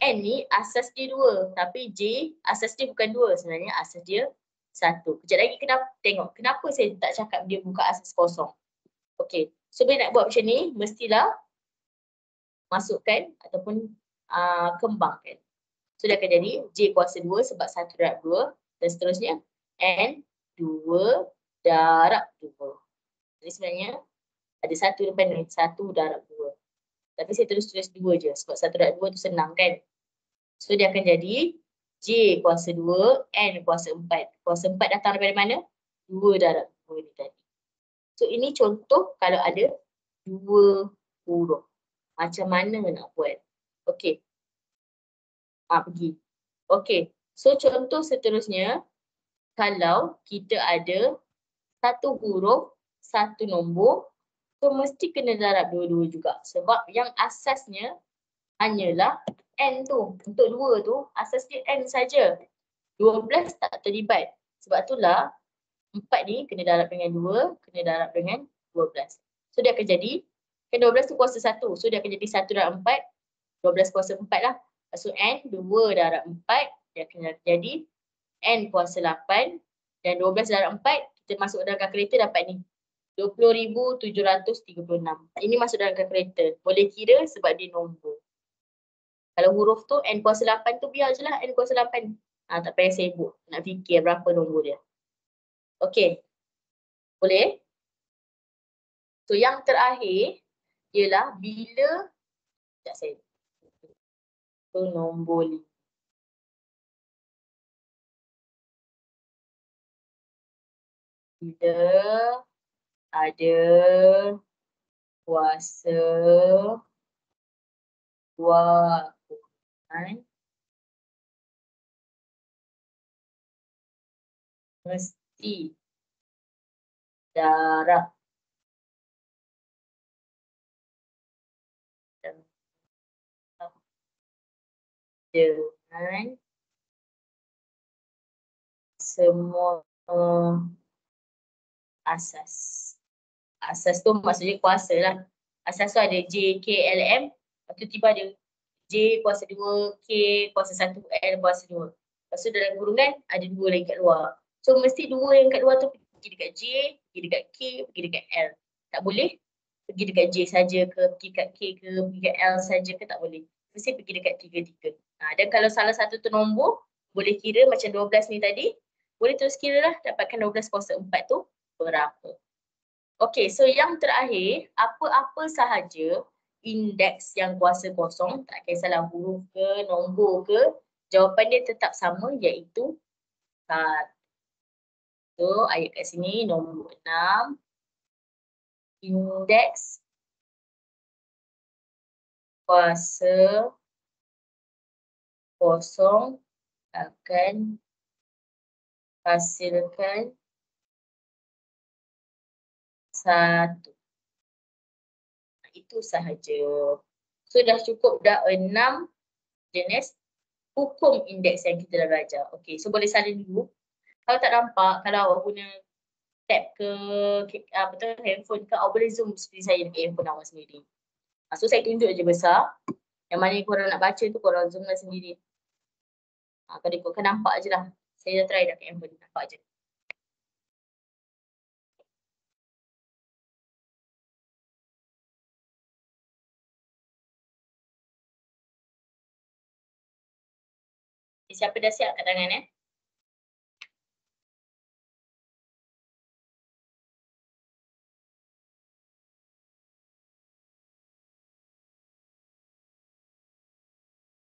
N ni asas dia 2. Tapi J asas dia bukan 2. Sebenarnya asas dia 1. Kejap lagi tengok kenapa saya tak cakap dia buka asas kosong. Okey. So bila nak buat macam ni, mestilah masukkan ataupun kembangkan. So dia akan jadi J kuasa 2 sebab 1 darab 2 dan seterusnya N 2 darab 2. Jadi sebenarnya ada 1 depan ni, 1 darab 2. Tapi saya terus tulis 2 je sebab 1 darab 2 tu senang kan. So dia akan jadi J kuasa 2, N kuasa 4. Kuasa 4 datang daripada mana? 2 darab 2 ni tadi. So ini contoh kalau ada dua huruf. Macam mana nak buat? Okey. Pergi. Okey. So contoh seterusnya, kalau kita ada satu huruf, satu nombor, so mesti kena darab dua-dua juga. Sebab yang asasnya hanyalah N tu. Untuk 2 tu, asas dia N saja. 12 tak terlibat. Sebab itulah 4 ni kena darab dengan 2, kena darab dengan 12. So dia akan jadi, kan 12 tu kuasa 1. So dia akan jadi 1 darab 4, 12 kuasa 4 lah. So N 2 darab 4, dia akan jadi N kuasa 8. Dan 12 darab 4, kita masuk dalam kalkulator dapat ni. 20,736. Ini masuk dalam kalkulator. Boleh kira sebab dia nombor. Kalau huruf tu N kuasa 8 tu biar je lah N kuasa 8. Tak payah sibuk nak fikir berapa nombor dia. Okey. Boleh? So yang terakhir ialah bila, sekejap saya. So nombor 5. Bila ada kuasa 2 mesti darab dengan semua asas. Asas tu maksudnya kuasa lah. Asas tu ada J, K, L, M. Lepas tu tiba ada J kuasa 2, K kuasa 1, L kuasa 2. Lepas tu dalam gurungan ada 2 lagi kat luar. So mesti 2 yang kat luar tu pergi dekat J, pergi dekat K, pergi dekat L. Tak boleh pergi dekat J saja ke, pergi dekat K ke, pergi dekat L saja ke, tak boleh. Mesti pergi dekat 3-3. Dan kalau salah satu tu nombor, boleh kira macam 12 ni tadi, boleh terus kira lah dapatkan 12 kuasa 4 tu berapa. Okey, so yang terakhir, apa-apa sahaja indeks yang kuasa kosong, tak kisahlah huruf ke, nombor ke, jawapan dia tetap sama iaitu 1. So ayat kat sini nombor 6. Indeks kuasa kosong akan hasilkan 1. Itu sahaja. So dah cukup dah 6 jenis hukum indeks yang kita dah belajar. Okey, so boleh salin dulu. Kalau tak nampak, kalau awak guna tab ke handphone ke, awak boleh zoom seperti saya dekat handphone awak sendiri. So saya tunjuk je besar. Yang mana yang korang nak baca tu korang zoom lah sendiri. Kalau ikutkan nampak je lah. Saya dah try dekat handphone, nampak je. Siapa dah siap kat tangan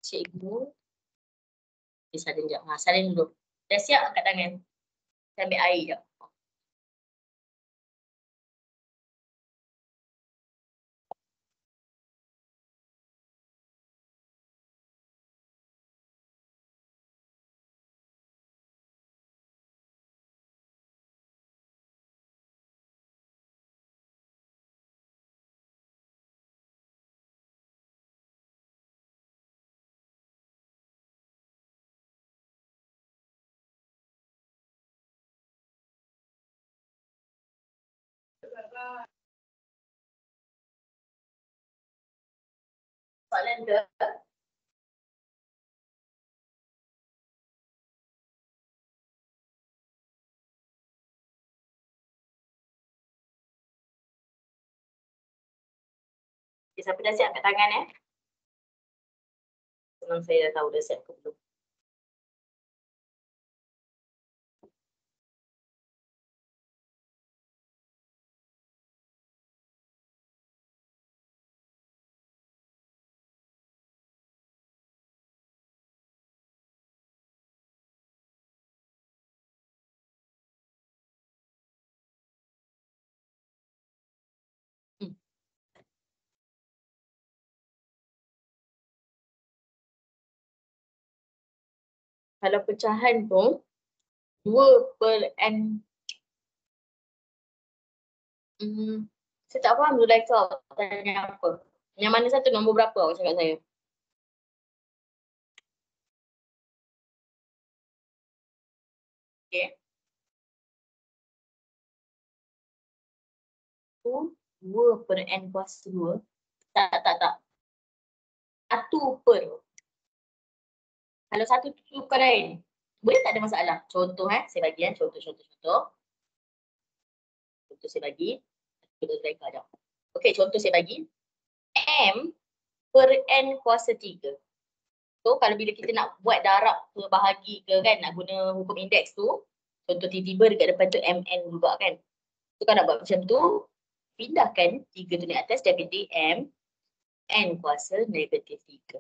Cikgu. Salin sekejap. Salin dulu. Dah siap kat tangan? Saya ambil air sekejap. Soalan ke? Okay, siapa dah siap kat tangan Senang saya dah tahu dah siap ke belum. Kalau pecahan tu 2/n. Saya tak faham Zulaikha tanya apa. Yang mana satu, nombor berapa awak cakap saya? Okay. Tu 2/n kuasa 2. Tak. 1/. Kalau satu tu tukar lain, boleh tak ada masalah? Contoh saya bagi contoh. Contoh saya bagi. Contoh Zulaikha dah. Okey, contoh saya bagi. M/n kuasa 3. So, kalau bila kita nak buat darab ke bahagi ke kan, nak guna hukum indeks tu, contoh tiba-tiba dekat depan tu mn juga kan. So, kalau nak buat macam tu, pindahkan 3 tu naik atas, dia akan jadi m/n kuasa negatif 3.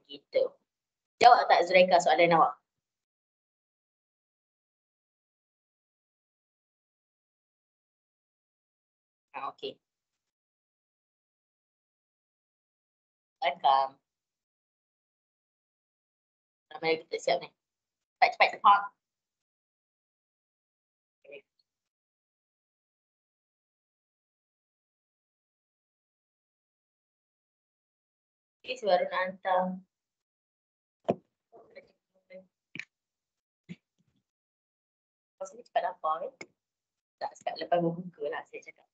Gitu. Jawab tak Zulaikha soalan awak? Okey. Welcome. Ramai kita siap ni. Cepat. Okay. Okay, baru nak hantar. Kau sini cepat lapar kan? Tak, sekat lepas berbuka lah saya cakap.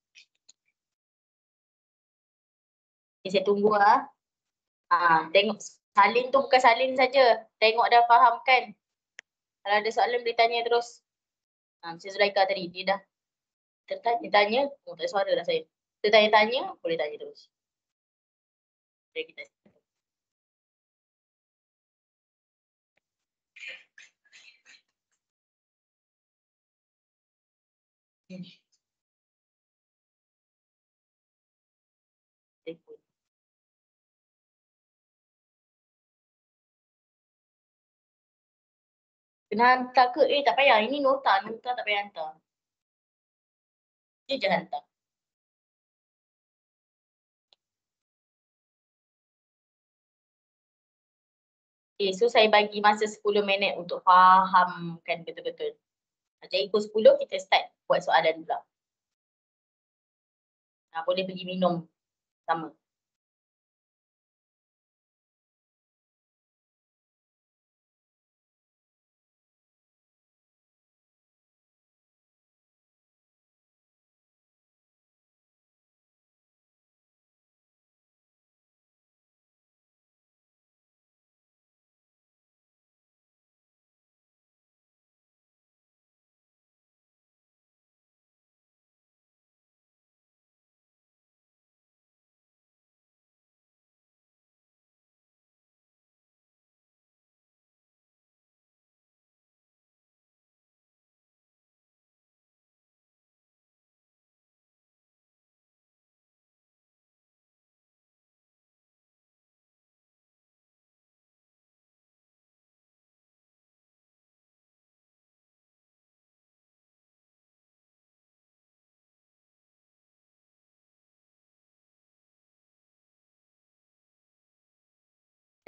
Okay, saya tunggu tengok salin tu bukan salin saja. Tengok dah faham kan? Kalau ada soalan boleh tanya terus. Macam Zulaikha tadi, dia dah tanya, tak ada suara dah saya. Dia tanya-tanya, boleh tanya terus. Jadi kita kena hantar ke? Tak payah. Ini nota tak payah hantar. Dia je hantar. Okay, so saya bagi masa 10 minit untuk fahamkan betul-betul. Jadi pukul 10 kita start buat soalan pula. Boleh pergi minum sama.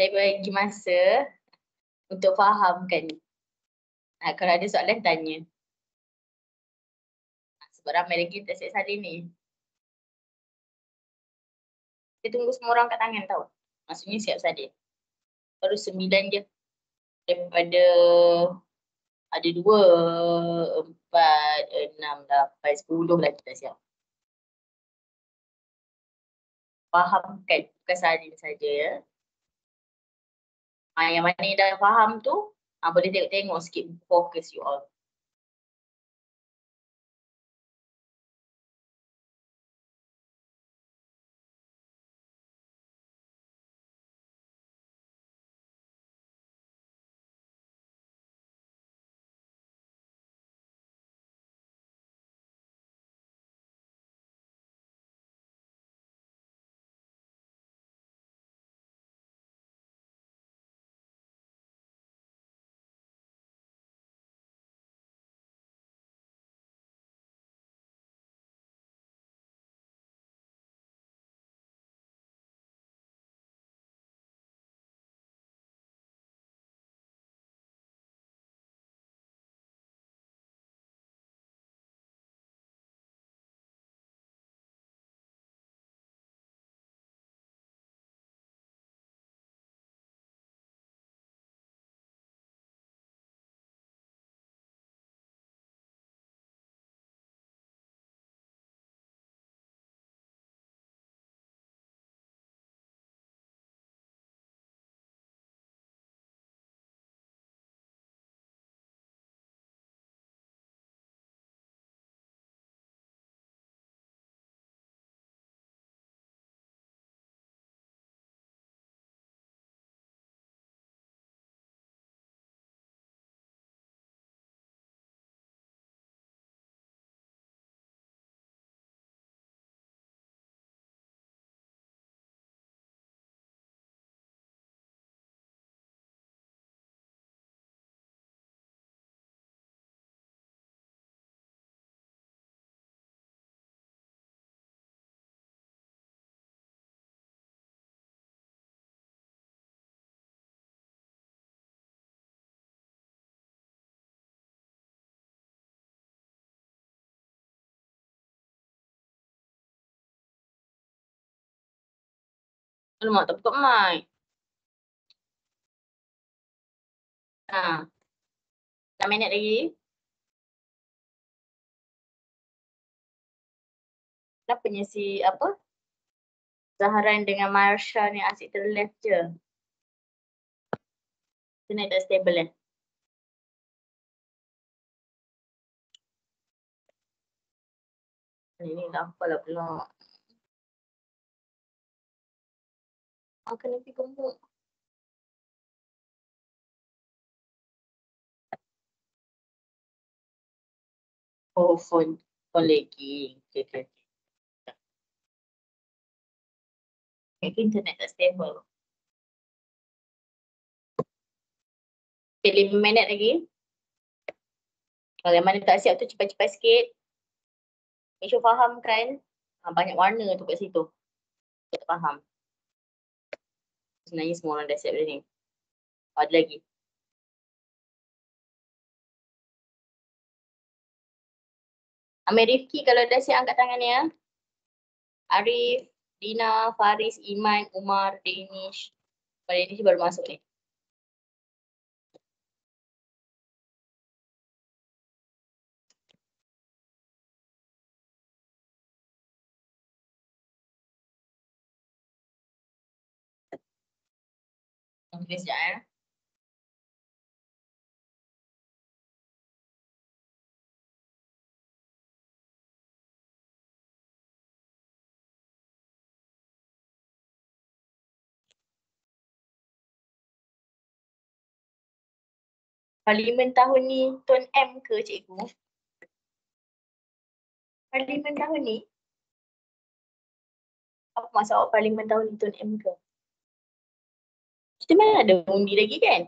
Saya bagi masa untuk fahamkan. Kalau ada soalan tanya. Sebab ramai lagi tak siap salin ni. Kita tunggu semua orang kat tangan tau. Maksudnya siap salin. Baru 9 je. Daripada ada 2, 4, 6, 8, 10 lagi tak siap. Fahamkan. Bukan bukan salin saja ya. Yang mana yang dah faham tu, boleh tengok-tengok sikit fokus you all. Alamak, tak buka mic. 6 minit lagi. Kenapa si apa? Zaharan dengan Marsha ni asyik terleft je. Internet tak stable eh. Ini dah apalah pula. Kena pergi gemuk. Oh, phone lagi. Okay. Internet tak stable. Okay, 5 minit lagi. Kalau yang mana tak siap tu cepat-cepat sikit. Make sure faham kan. Banyak warna tu kat situ. Tak faham. Sebenarnya semua orang dah siap dah ni. Ada lagi. Amir Rifki kalau dah siap angkat tangan ya. Arif, Dina, Faris, Iman, Umar, Danish. Danish baru masuk ni. Tulis sekejap ya. Parlimen tahun ni Tun M ke cikgu? Parlimen tahun ni? Apa maksud awak parlimen tahun ni Tun M ke? Kita mana ada undi lagi kan?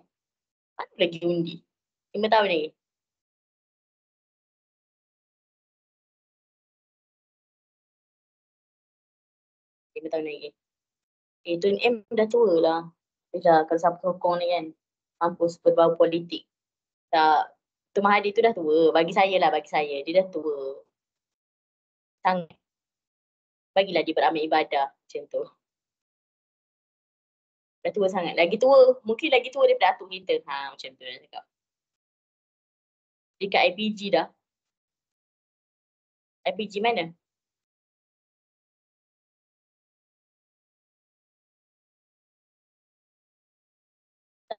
Mana lagi undi? 5 tahun lagi. Lima tahun lagi. Tun M dah tua lah. Dah kalau siapa sokong ni kan. Mampus berbau politik. Tak. Tu Mahathir tu dah tua. Bagi saya lah, bagi saya. Dia dah tua. Sangat. Bagilah dia beramal ibadah macam tu. Dah tua sangat. Lagi tua. Mungkin lagi tua daripada atuk kita. Macam tu nak cakap. Dekat IPG dah. IPG mana?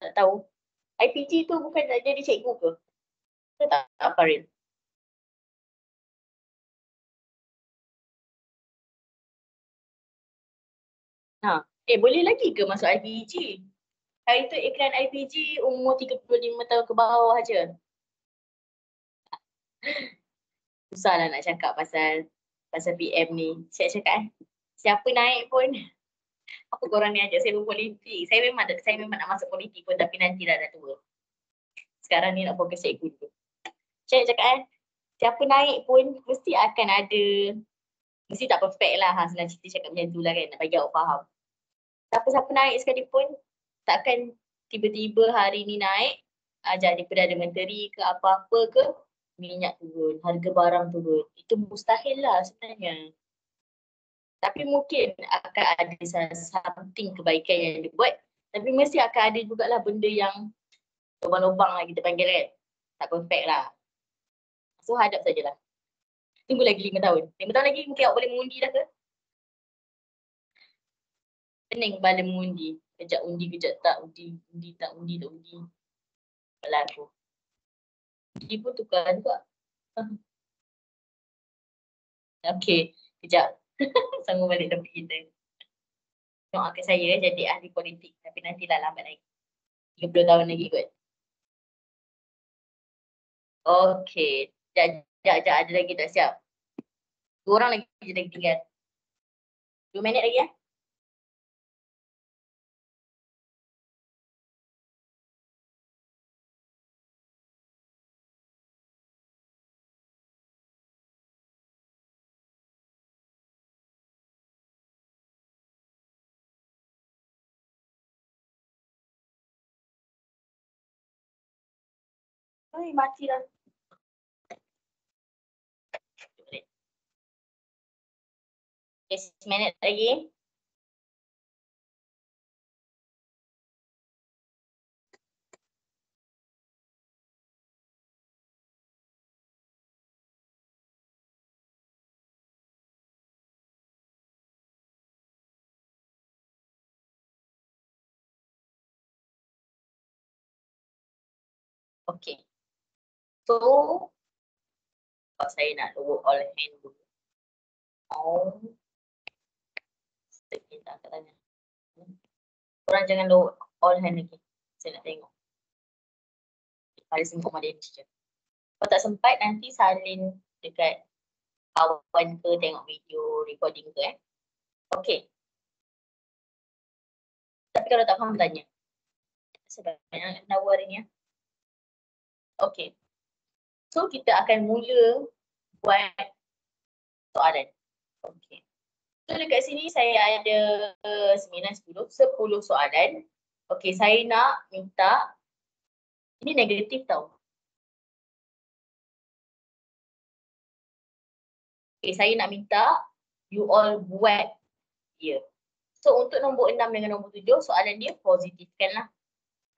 Tak tahu. IPG tu bukan nak jadi cikgu ke? Ke tak, Farid? Ha. Boleh lagi ke masuk IPG? Hari tu iklan IPG umur 35 tahun ke bawah aja. Susahlah nak cakap pasal PM ni. Saya cakap siapa naik pun apa korang ni ajak saya berpolitik. Saya memang nak masuk politik pun tapi nanti dah tua. Sekarang ni nak fokus cikgu dulu. Saya cakap siapa naik pun mesti akan ada, mesti tak perfect lah. Senang cerita cakap macam tu lah kan, nak bagi awak faham. Siapa-siapa naik sekalipun takkan tiba-tiba hari ni naik jadi Perdana Menteri ke apa-apa ke minyak turun, harga barang turun. Itu mustahil lah sebenarnya. Tapi mungkin akan ada something kebaikan yang dia buat. Tapi mesti akan ada jugalah benda yang lubang-lubang lah kita panggil kan. Tak perfect lah. So hadap sajalah. Tunggu lagi 5 tahun. 5 tahun lagi mungkin awak boleh mengundi dah ke? Pening bala mengundi. Kejap undi, kejap tak undi. Undi tak undi, tak undi. Berlaku. Undi pun tukar juga. Okey, kejap. Sambung balik topik kita. Doakan saya jadi ahli politik. Tapi nantilah lambat lagi. 30 tahun lagi kot. Okey. Sekejap. Ada lagi tak siap? 2 orang lagi je lagi tinggal. 2 minit lagi ya. Mati lah. 10 minit lagi. Okey. So, saya nak lower all hand dulu. Kita akan tanya. Korang jangan lower all hand lagi. Saya nak tengok. Paling singkong Madian je. Kalau tak sempat nanti salin dekat kawan ke tengok video recording ke Okey. Tapi kalau tak faham tanya. Sebab banyak tahu hari ni Okey. So kita akan mula buat soalan. Okey. So dekat sini saya ada 9, 10 soalan. Okey, saya nak minta ini negatif tau. Okey, saya nak minta you all buat dia. So untuk nombor 6 dengan nombor 7 soalan dia positifkanlah.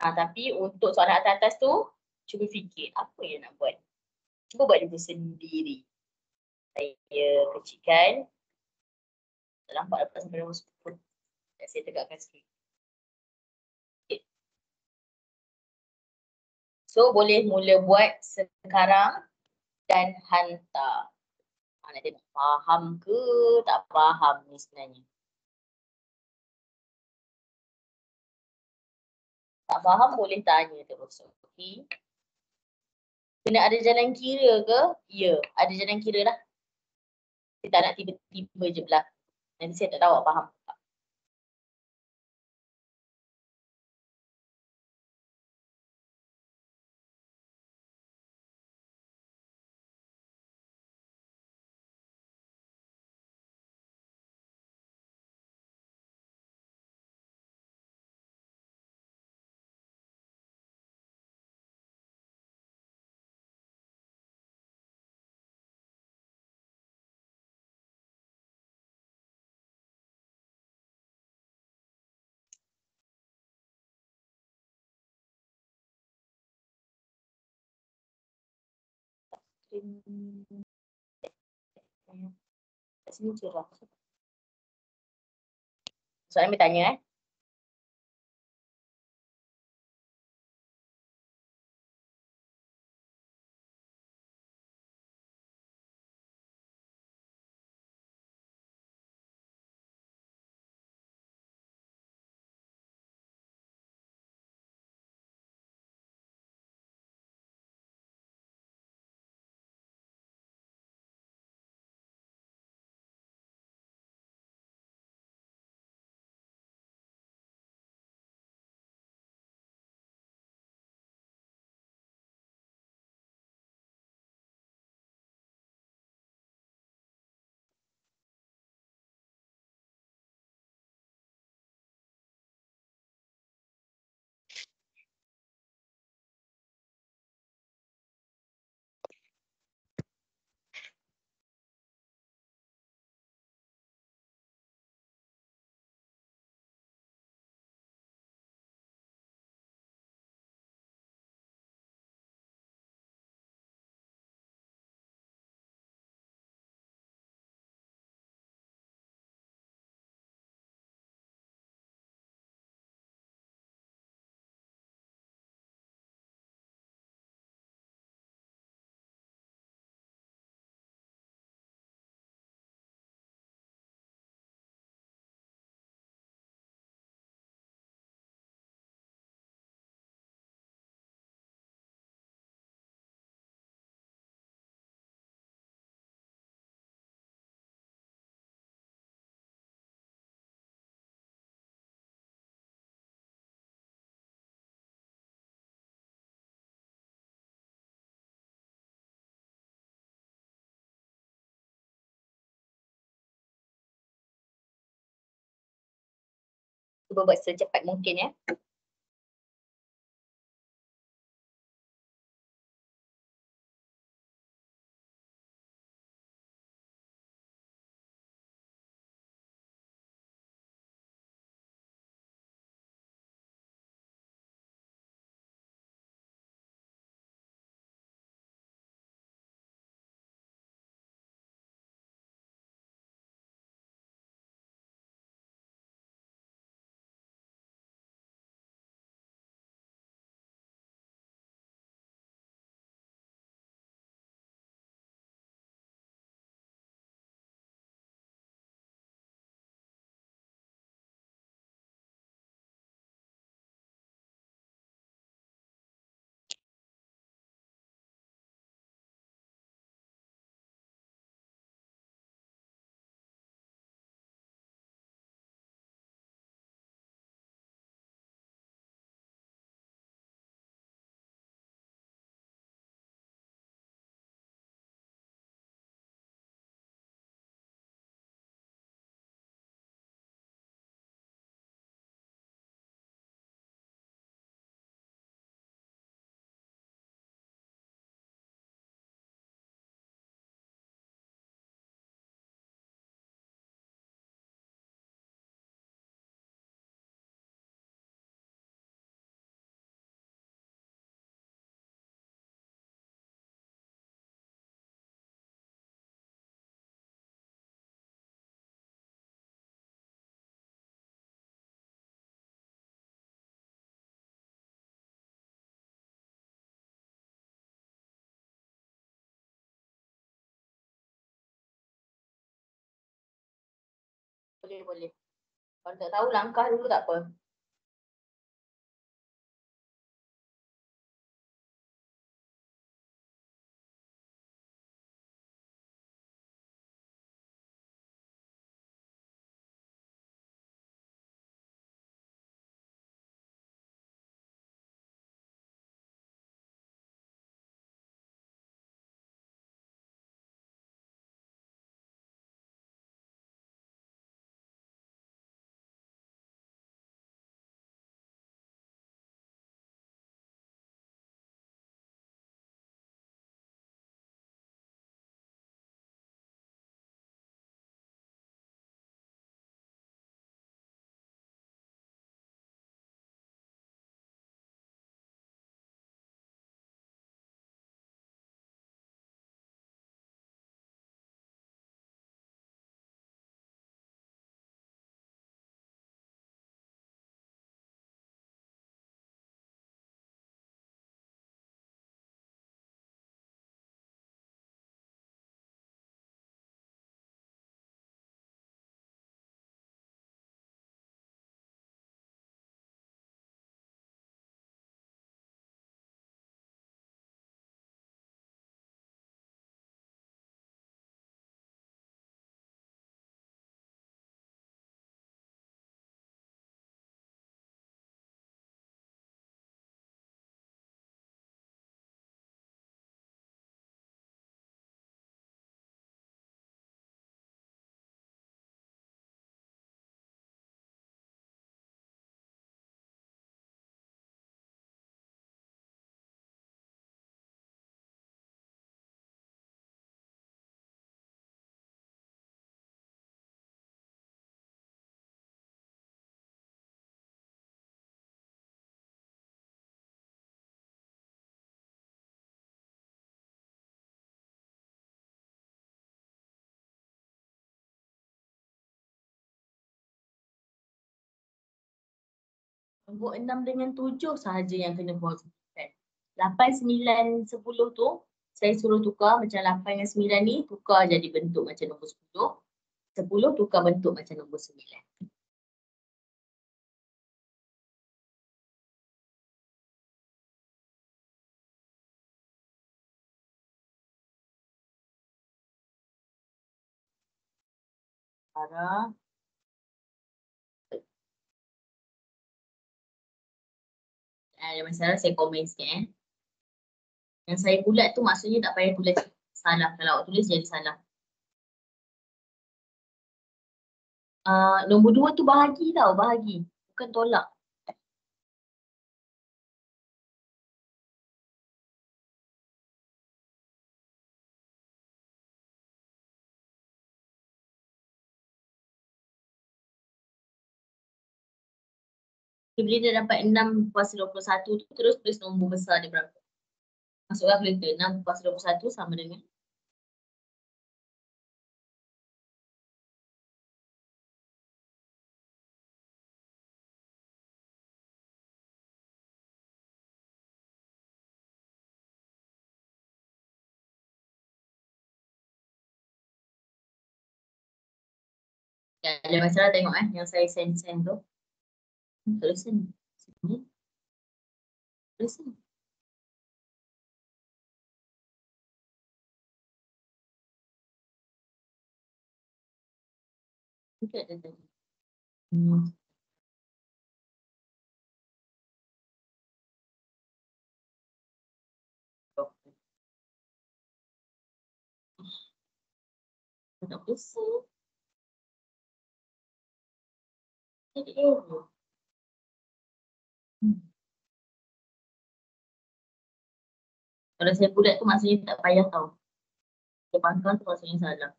Tapi untuk soalan atas-atas tu cuba fikir apa yang nak buat. Cuba buat diri sendiri. Saya kecilkan. Tak nampak dapat sampai nombor 10. Saya tegakkan sikit. Okay. So boleh mula buat sekarang dan hantar. Nak tengok faham ke tak faham ni sebenarnya. Tak faham boleh tanya terus. Okay. Kena ada jalan kira ke? Ya, ada jalan kira lah. Kita tak nak tiba-tiba je berlaku. Nanti saya tak tahu awak faham tak. Kat sini cerah. Soalan bertanya Cuba buat secepat mungkin ya. Boleh. Kalau tak tahu langkah dulu tak apa. Nombor 6 dengan 7 sahaja yang kena positifkan. 8, 9, 10 tu saya suruh tukar macam 8 dengan 9 ni tukar jadi bentuk macam nombor 10. 10 tukar bentuk macam nombor 9. Sarah. Ada masalah saya komen sikit Yang saya bulat tu maksudnya tak payah tulis salah. Kalau awak tulis jadi salah. Nombor 2 tu bahagi tau, bahagi. bukan tolak. Bila dia dapat 6 kuasa 21 tu, terus tulis nombor besar dia berapa. Masukkan kalkulator. 6 kuasa 21 sama dengan ada masalah tengok yang saya send tu. Tulis sini. Sini. Tulis sini. Tidak ada tadi. Tak bisa. Jadi error. Kalau saya bulat tu maksudnya tak payah tahu. Saya pangkal tu maksudnya salah.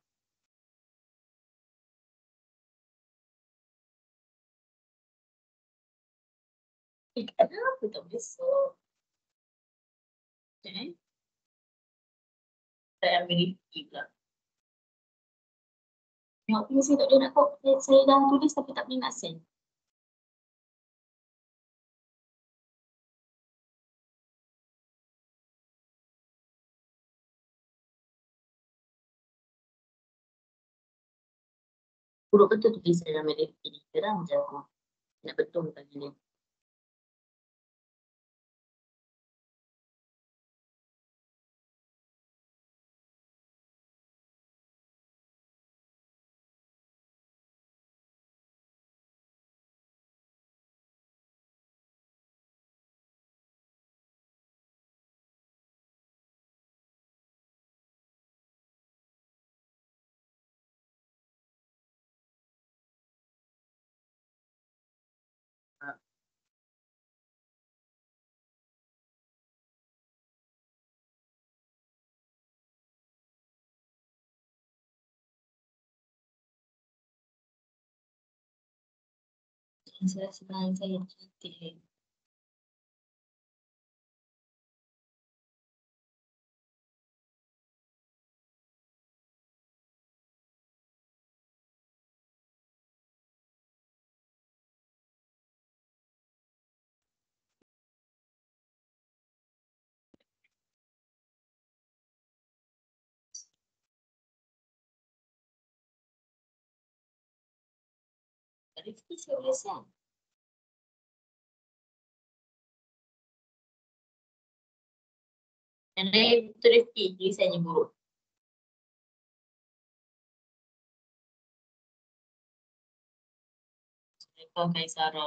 Kenapa tak bisa? Saya ambil review pula. Tengok ni saya tak boleh nak kok. Saya dah tulis tapi tak boleh nak send. Buruk betul tu kisah dalam review ni. Kerana macam nak betul tadi ni. Saya sebenarnya saya cantik. Review saya boleh send. Dan dia betul review tulisannya buruk. Assalamualaikum Kaisara.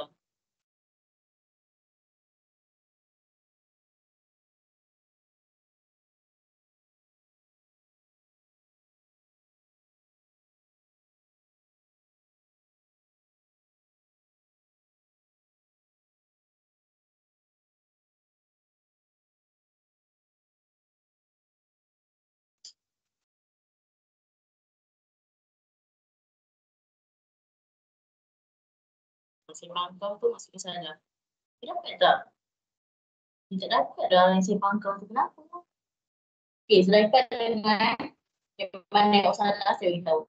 Masih pangkal tu maksudnya salah. Dia dapat tak? Dia tak dapat dah yang saya pangkal tu. Kenapa? Okey, selepas dengan yang mana awak salah, saya beritahu.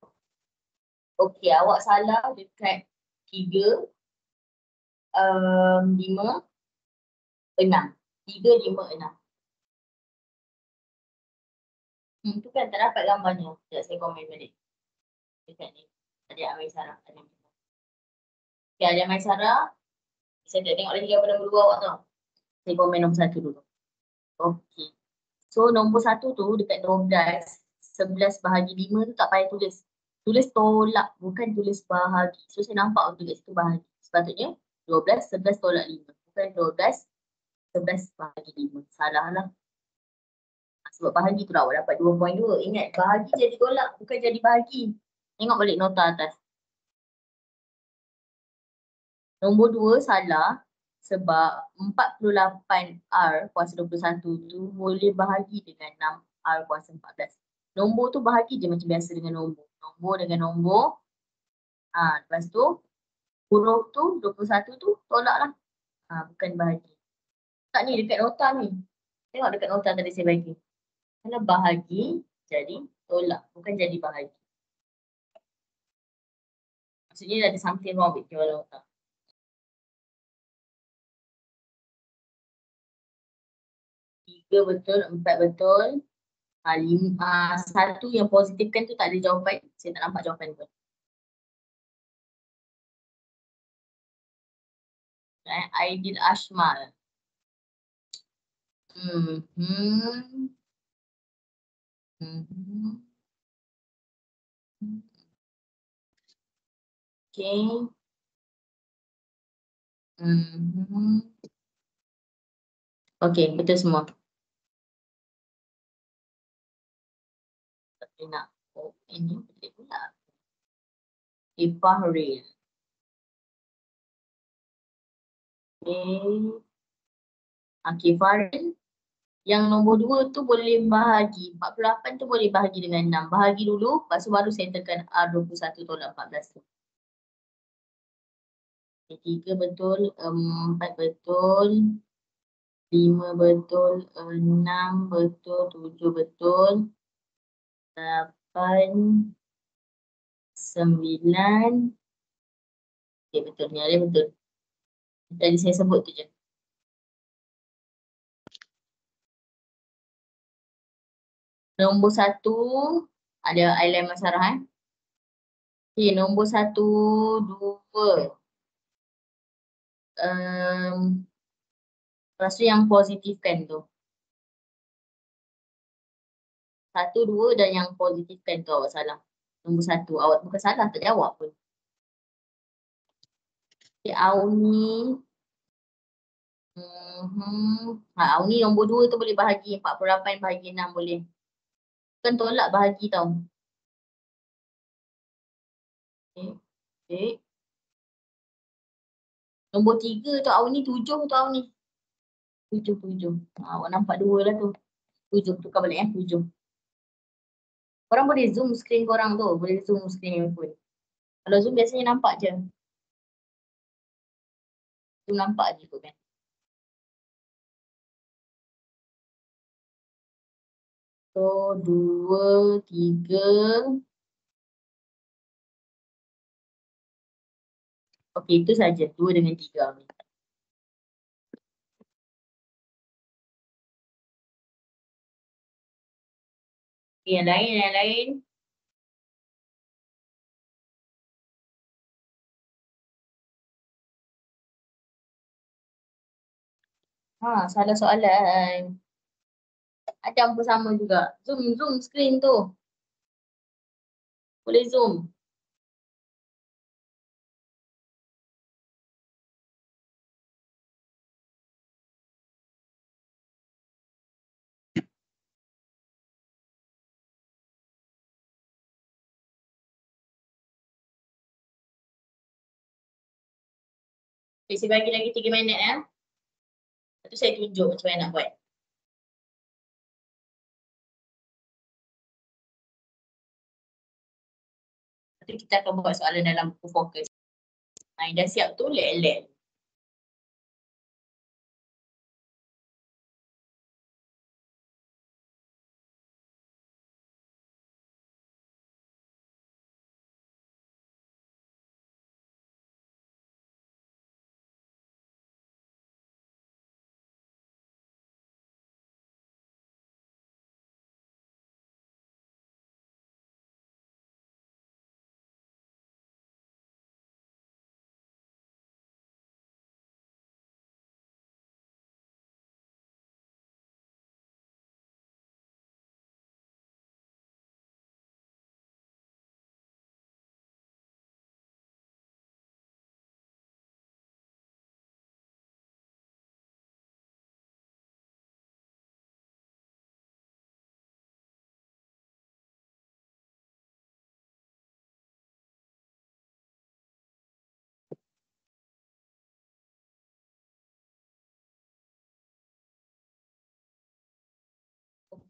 Okey, awak salah dekat 3, 5, 6. 3, 5, 6. Tu kan tak dapat gambarnya. Sekejap saya komen balik. Dekat ni. Ada Amai Sarah. Okey, ada Amai Sarah. Saya tak tengok lagi gambar nombor 2 awak tau. Saya komen nombor 1 dulu. Okey. So nombor 1 tu dekat 12, 11 bahagi 5 tu tak payah tulis. Tulis tolak, bukan tulis bahagi. So saya nampak untuk kat situ bahagi. Sepatutnya 12, 11 tolak 5. Bukan 12, 11 bahagi 5. Salah lah. Sebab bahagi tu lah awak dapat 2.2. Ingat, bahagi jadi tolak, bukan jadi bahagi. Tengok balik nota atas. Nombor 2 salah sebab 48R kuasa 21 tu boleh bahagi dengan 6R kuasa 14. Nombor tu bahagi je macam biasa dengan nombor. Nombor dengan nombor. Lepas tu huruf tu 21 tu tolak lah. Bukan bahagi. Tak ni dekat nota ni. Tengok dekat nota tadi saya bagi. Kalau bahagi jadi tolak. Bukan jadi bahagi. Maksudnya ada something wrong with your nota. Tiga betul, 4 betul. Satu yang positifkan tu tak ada jawapan. Saya tak nampak jawapan tu. Aidil Ashmal. Okay. Okay, betul semua. Tapi nak, ini betul pula. Ifahril. Okay, Fahril. Yang nombor 2 tu boleh bahagi. 48 tu boleh bahagi dengan 6. Bahagi dulu, lepas tu baru saya tekan R21 tolak 14 tu. Okay, 3 betul, 4 betul, 5 betul, 6 betul, 7 betul, 8, 9. Okay, betul. Ni ada betul. Tadi saya sebut tu je. Nombor 1 ada Ailan Masarah. Okay, nombor 1, 2. Lepas tu yang positifkan tu. 1, 2 dan yang positifkan tu awak salah. Nombor 1 awak bukan salah, tak jawab pun. Okay, Auni. Auni nombor 2 tu boleh bahagi. 48 bahagi 6 boleh. Bukan tolak bahagi tau. Okay. Nombor 3 tu Auni, 7 tu Auni. 7. Awak nampak 2 lah tu. 7, tukar balik 7. Korang boleh zoom screen korang tu. Boleh zoom screen handphone. Kalau zoom biasanya nampak je. Zoom nampak je tu kan. So, 2, 3. Okey, itu saja. 2 dengan 3. Okay, yang lain. Salah soalan. Adam pun sama juga. Zoom screen tu. Boleh zoom. Okay, saya bagi lagi 3 minit ya. Lepas tu saya tunjuk macam mana nak buat. Lepas tu kita akan buat soalan dalam buku fokus. Yang dah siap tu, let.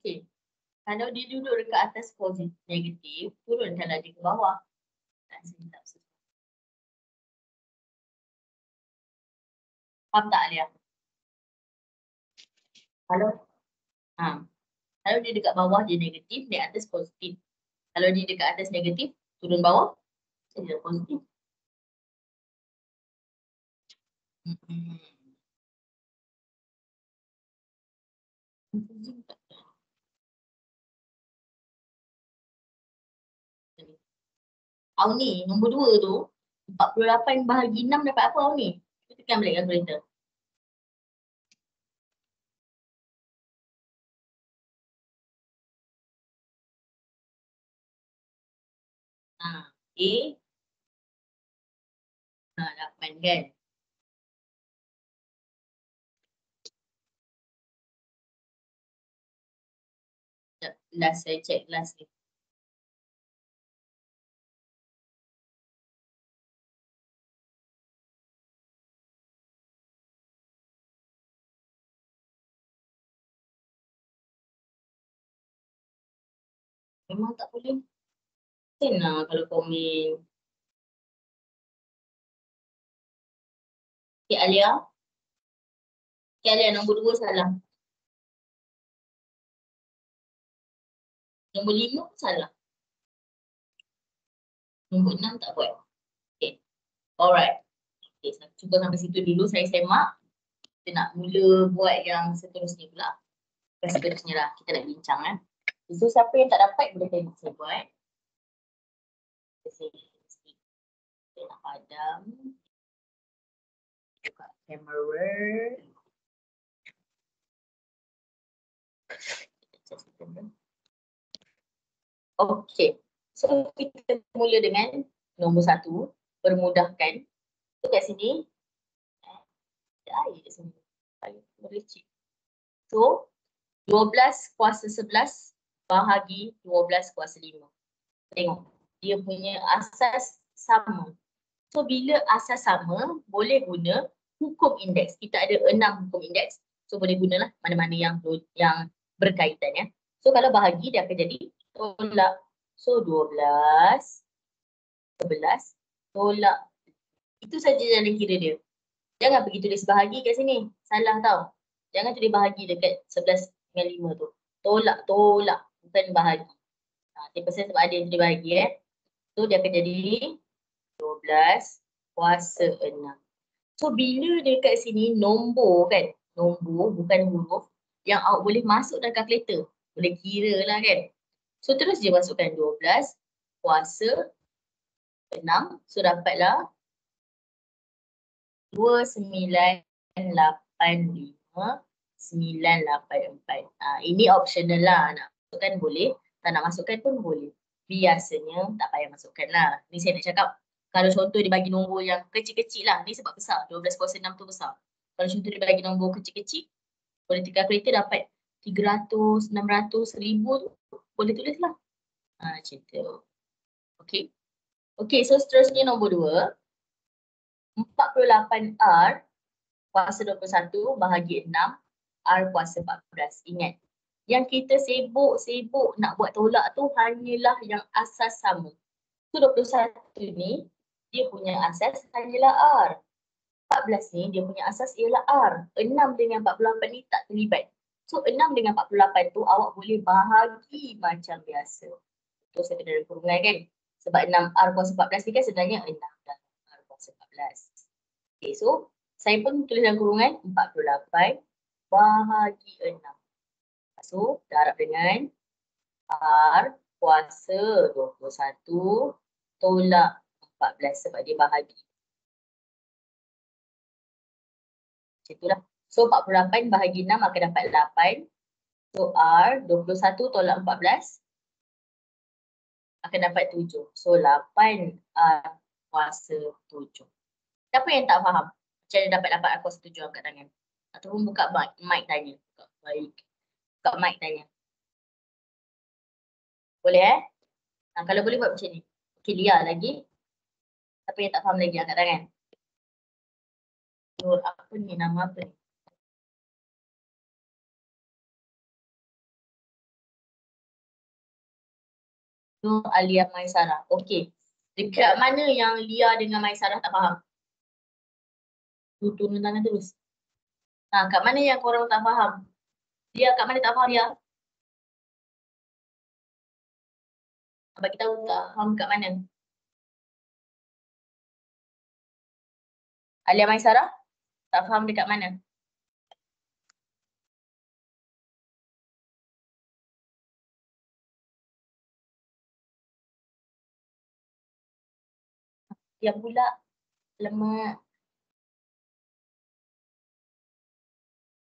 Okey. Kalau dia duduk dekat atas positif negatif, turunkanlah dia ke bawah. Dan sini tak susah. Faham tak Alia? Kalau kalau dia dekat bawah dia negatif, dia atas positif. Kalau dia dekat atas negatif, turun bawah, jadi positif. Awak ni, nombor 2 tu, 48 bahagi 6 dapat apa awak ni? Kita tekan balik kalkulator. A 8 kan? Last saya check last ni. Memang tak boleh. Senang kalau komen. Cik Alia. Cik Alia nombor 2 salah. Nombor 5 pun salah. Nombor 6 tak buat. Okay. Alright. Okay, cuba sampai situ dulu saya semak. Kita nak mula buat yang seterusnya pula. Seterusnya lah. Kita nak bincang kan. So siapa yang tak dapat boleh tengok saya buat. Saya nak padam. Buka kamera. Okay. So kita mula dengan nombor 1. Permudahkan. So kat sini. Ada air kat sini. Air merecik. So 12 kuasa 11 bahagi 12 kuasa 5. Tengok. Dia punya asas sama. So bila asas sama, boleh guna hukum indeks. Kita ada 6 hukum indeks. So boleh gunalah mana-mana yang berkaitan ya. So kalau bahagi dia akan jadi tolak. So 12, 11, tolak. Itu saja jalan kira dia. Jangan pergi tulis bahagi kat sini. Salah tau. Jangan tulis bahagi dekat 11 dengan 5 tu. Tolak. Bukan bahagi. Dia pasal sebab ada yang tulis bahagi So dia akan jadi 12 kuasa 6. So bila dekat sini nombor kan. Nombor bukan huruf. Yang awak boleh masuk dalam kalkulator. Boleh kira lah kan. So terus dia masukkan 12 kuasa 6. So dapatlah 2985 ini optional lah. Nak masukkan boleh. Tak nak masukkan pun boleh. Biasanya tak payah masukkan lah. Ni saya nak cakap. Kalau contoh dia bagi nombor yang kecil-kecil lah. Ni sebab besar. 12 kuasa 6 tu besar. Kalau contoh dia bagi nombor kecil-kecil. Boleh tekan kereta dapat 300, 600, 1000 tu. Boleh tulis lah. Macam tu. Okay. Okay, so seterusnya nombor 2. 48R kuasa 21 bahagi 6 R kuasa 14. Ingat, yang kita sibuk nak buat tolak tu hanyalah yang asas sama. So 21 ni dia punya asas hanyalah R. 14 ni dia punya asas ialah R. 6 dengan 48 ni tak terlibat. So 6 dengan 48 tu awak boleh bahagi macam biasa. Tu saya kena ada kurungan kan. Sebab 6R kuasa 14 ni kan sebenarnya 6 dan R kuasa 14. Okay, so saya pun tulis dalam kurungan 48 bahagi 6. So darab dengan R kuasa 21 tolak 14 sebab dia bahagi. Macam itulah. So 48 bahagi 6 akan dapat 8. So R 21 tolak 14 akan dapat 7. So 8 R kuasa 7. Siapa yang tak faham? Macam mana dapat R kuasa 7 angkat tangan? Ataupun buka mic tanya. Buka mic tanya. Boleh kalau boleh buat macam ni. Okay, Lia lagi. Siapa yang tak faham lagi angkat tangan? Nur apa ni? Nama apa ni? Nur Alia Maisarah. Okey. Dekat mana yang Lia dengan Maisarah tak faham? Turun tangan terus. Kat mana yang korang tak faham? Lia kat mana tak faham Lia? Bagi tahu tak faham kat mana? Alia Maisarah? Tak faham dekat mana? Yang pula lemak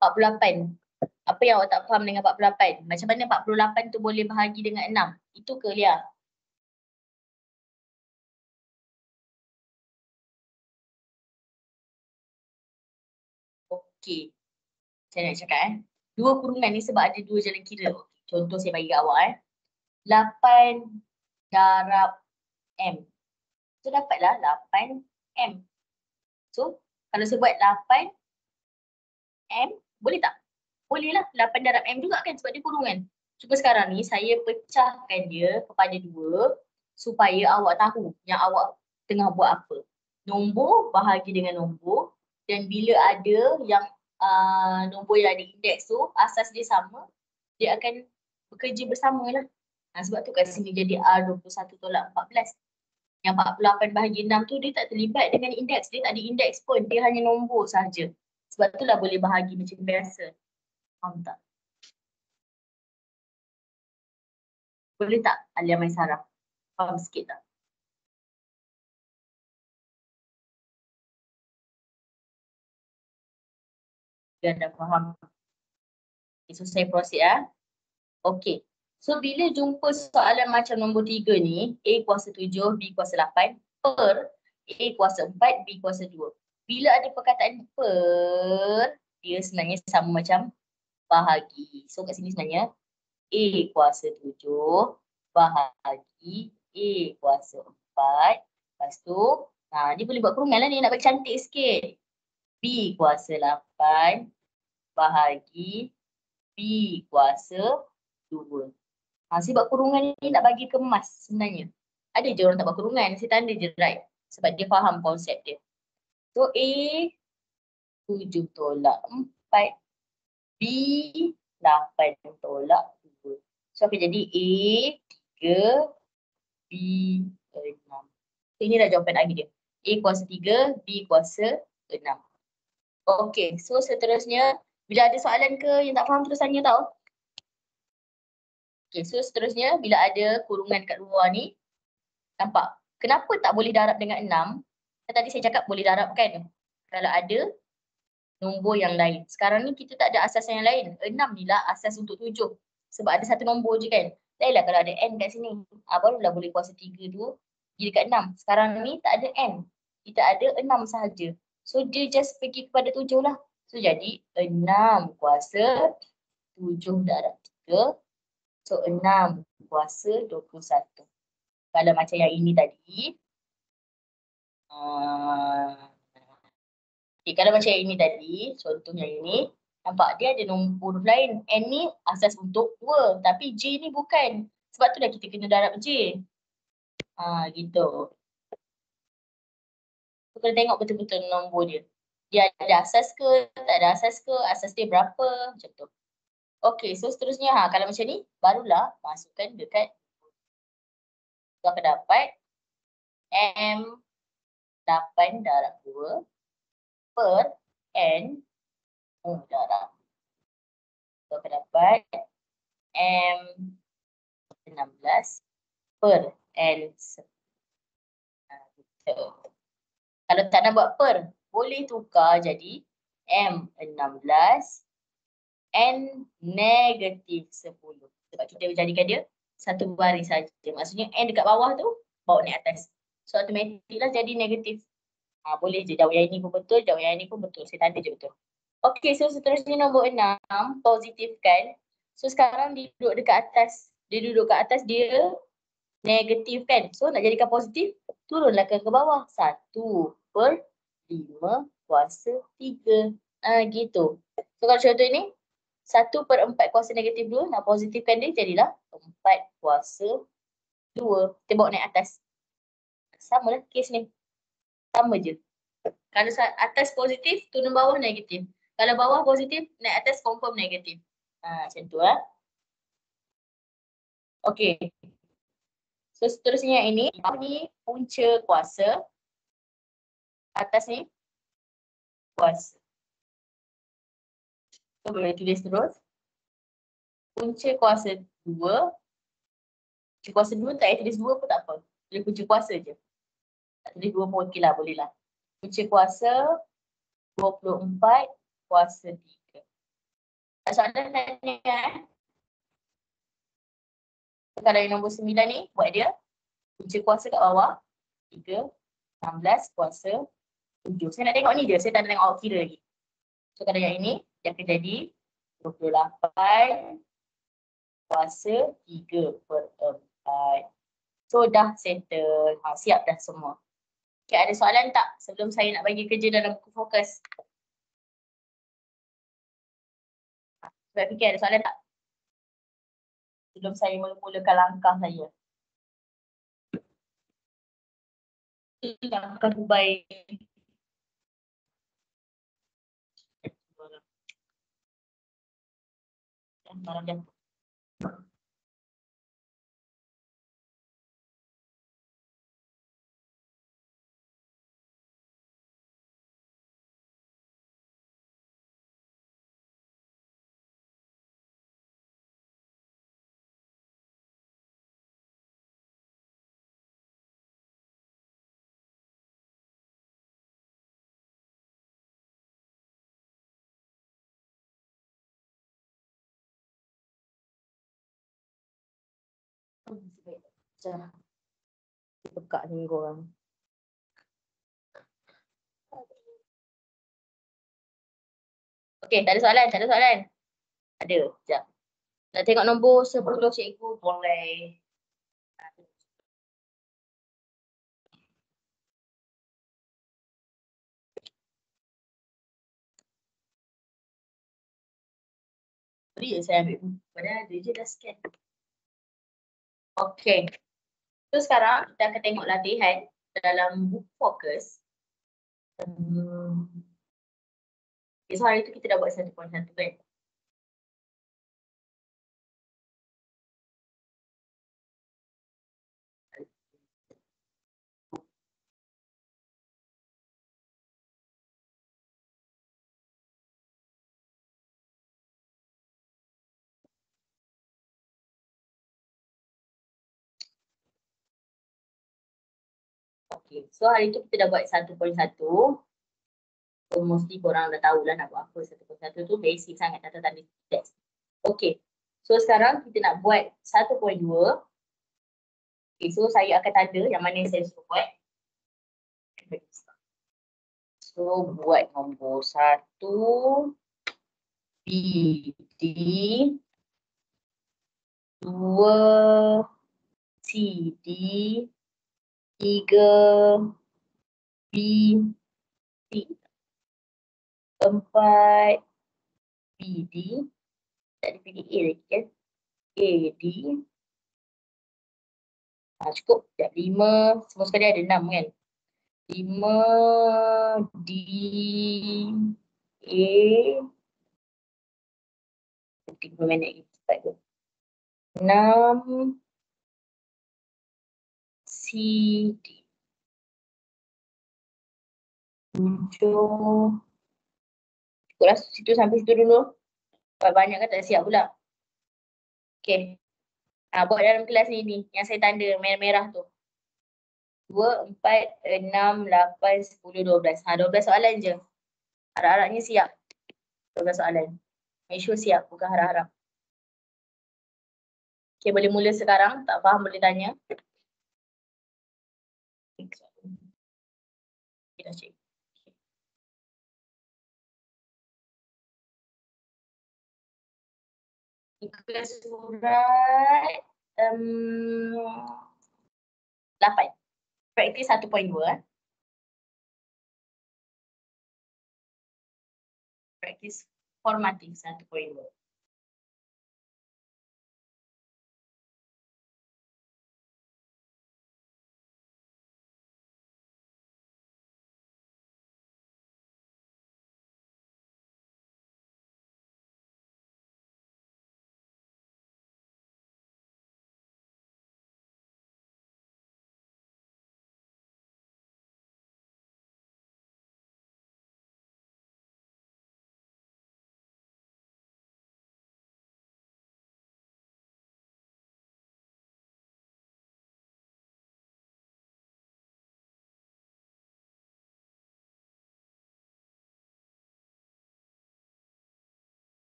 48. Apa yang awak tak faham dengan 48? Macam mana 48 tu boleh bahagi dengan 6? Itu ke Lia? Okey. Saya nak cakap dua kurungan ni sebab ada dua jalan kira. Contoh saya bagi kat awak 8 darab M. So dapatlah 8 M. So kalau saya buat 8 M, boleh tak? Boleh lah, 8 darab M juga kan sebab dia kurungan. Cuma sekarang ni saya pecahkan dia kepada 2 supaya awak tahu yang awak tengah buat apa. Nombor bahagi dengan nombor dan bila ada yang nombor yang ada indeks tu, asas dia sama, dia akan bekerja bersama lah. Sebab tu kat sini jadi R21 tolak 14. Yang 48 bahagi 6 tu dia tak terlibat dengan indeks. Dia tak ada indeks pun. Dia hanya nombor saja. Sebab itulah boleh bahagi macam biasa. Faham tak? Boleh tak Alia Maisarah? Faham sikit tak? Dia dah faham. Okay, so saya proceed Okay. So bila jumpa soalan macam nombor 3 ni, A kuasa 7, B kuasa 8 per A kuasa 4, B kuasa 2. Bila ada perkataan per, dia sebenarnya sama macam bahagi. So kat sini sebenarnya A kuasa 7 bahagi A kuasa 4. Lepas tu, dia boleh buat kurungan lah ni nak bagi cantik sikit. B kuasa 8 bahagi B kuasa 2. Saya buat kurungan ni nak bagi kemas sebenarnya. Ada je orang tak buat kurungan, saya tanda je right. Sebab dia faham konsep dia. So A 7 tolak 4, B 8 tolak 2. So akan jadi A 3, B 6. So inilah jawapan lagi dia. A kuasa 3, B kuasa 6. Okay, so seterusnya bila ada soalan ke yang tak faham terus tanya tau. Okay, so seterusnya bila ada kurungan kat luar ni, nampak? Kenapa tak boleh darab dengan 6? Tadi saya cakap boleh darabkan kalau ada nombor yang lain. Sekarang ni kita tak ada asas yang lain. 6 ni lah asas untuk 7. Sebab ada satu nombor je kan. Lainlah kalau ada N kat sini. Barulah boleh kuasa 3 tu pergi dekat 6. Sekarang ni tak ada N. Kita ada 6 sahaja. So dia just pergi kepada 7 lah. So jadi 6 kuasa 7 darab 3. So 6 kuasa 21. Kalau macam yang ini tadi. Kalau macam yang ini tadi, contoh yang ini. Nampak dia ada nombor lain. N ni asas untuk 2. Tapi J ni bukan. Sebab tu dah kita kena darab J. Gitu. So, kena tengok betul-betul nombor dia. Dia ada asas ke, tak ada asas ke, asas dia berapa, macam tu. Okay, so seterusnya kalau macam ni, barulah masukkan dekat. So akan dapat M 8 darab 2 per N darab. So akan dapat M 16 per N 10. Kalau tak nak buat per, boleh tukar jadi M 16 N negatif 10. Sebab kita jadikan dia satu baris saja. Maksudnya N dekat bawah tu, bawa naik atas. So automatik lah jadi negatif. Boleh je jawab yang ini pun betul, jawab yang ini pun betul. Saya tanda je betul. Okay, so seterusnya nombor 6, positifkan. So sekarang dia duduk dekat atas. Dia duduk kat atas, dia negatif kan. So nak jadikan positif, turunlah ke bawah. 1 per 5 kuasa 3. Gitu. So kalau contoh ini, 1 per 4 kuasa negatif 2, nak positifkan dia jadilah 4 kuasa 2, kita bawa naik atas. Sama lah kes ni. Sama je. Kalau atas positif, turun bawah negatif. Kalau bawah positif, naik atas confirm negatif. Macam tu lah. Okey. So seterusnya ini punca kuasa. Atas ni kuasa. So boleh tulis terus. Punca kuasa 2. Punca kuasa 2 tak payah tulis 2 pun tak apa. Tulis punca kuasa je. Tak tulis 2 pun okey lah, boleh lah. Punca kuasa 24 kuasa 3. Soalan tanya. Kalau yang nombor 9 ni, buat dia. Punca kuasa kat bawah. 3, 16 kuasa 7. Saya nak tengok ni je. Saya tak nak tengok awak kira lagi. So kalau yang ini, dia akan jadi 28 kuasa 3/4. So dah settle. Siap dah semua. Okay, ada soalan tak sebelum saya nak bagi kerja dalam buku fokus? Sebab fikir ada soalan tak? Sebelum saya mulakan langkah saya. Langkah terbaik. Barang Macam buka ni korang. Okey, tak ada soalan, tak ada soalan. Ada, sekejap. Nak tengok nombor 10 cikgu boleh. Beri je saya ambil buku. Padahal dia je dah scan. Okey. So sekarang kita akan tengok latihan dalam buku fokus. So hari tu kita dah buat 1.1 kan. Okay, so hari tu kita dah buat 1.1. So mesti korang dah tahulah nak buat apa. 1.1 tu basic sangat data tanda teks. Okay, so sekarang kita nak buat 1.2. Okay, so saya akan tanda yang mana yang saya suruh buat. So buat nombor 1 B, D, 2 C, D, 3 B, C, 4 B, D. Tak dipilih A lagi kan? A, D. Cukup. Sekejap. 5. Semua sekali ada 6 kan? 5 D, A. 30 minit lagi. Cepat tu. 6 C, D. 7. Cukuplah situ sampai situ dulu. Banyak kan tak siap pula. Okay. Buat dalam kelas ni yang saya tanda merah-merah tu. 2, 4, 6, 8, 10, 12. 12 soalan je. Harap-harapnya siap. 12 soalan. Make sure siap, bukan harap-harap. Okay, boleh mula sekarang. Tak faham boleh tanya. Kita cek. Kelas surat 8. Praktis 1.2. Praktis formatting 1.2.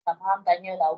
Tak faham tanya tau.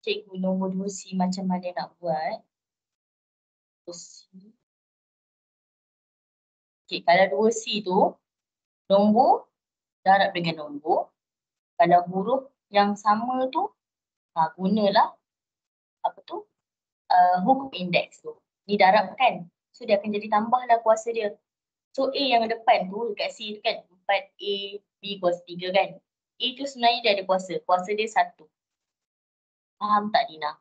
Cikgu nombor 2C macam mana nak buat? 2C. Okay, kalau 2C tu, nombor darab dengan nombor. Kalau huruf yang sama tu, gunalah apa tu? Hukum indeks tu. Ni darab kan? So dia akan jadi tambahlah kuasa dia. So A yang depan tu dekat C tu kan 4A, B kuasa 3 kan? A tu sebenarnya dia ada kuasa. Kuasa dia 1. Faham tak Dina?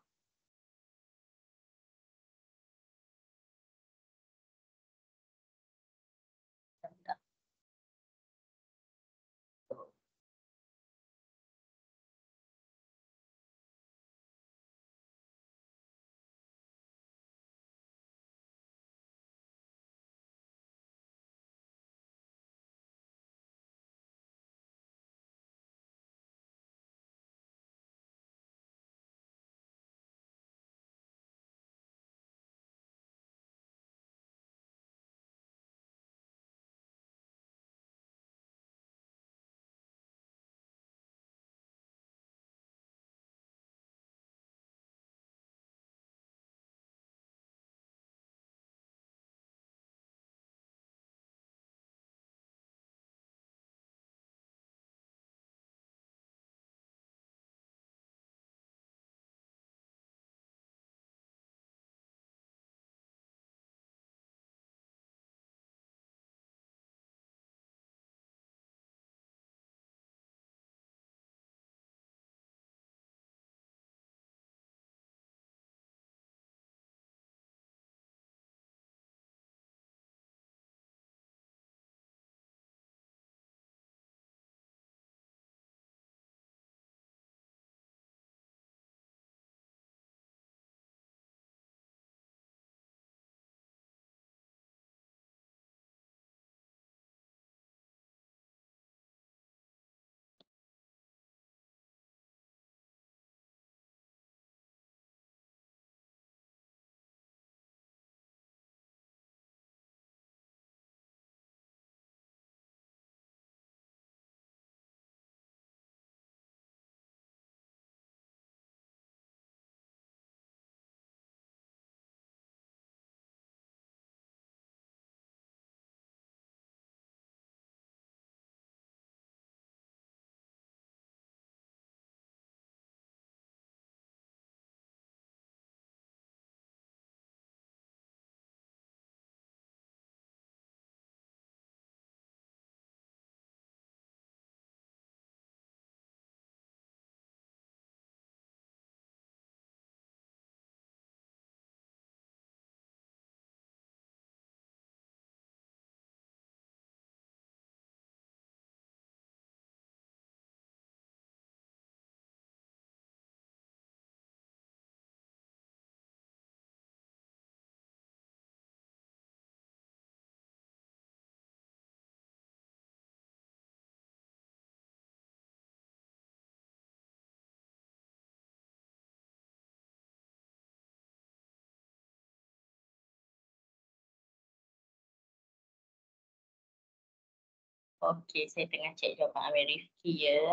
Okey, saya tengah cek jawapan Amir Rifki ya.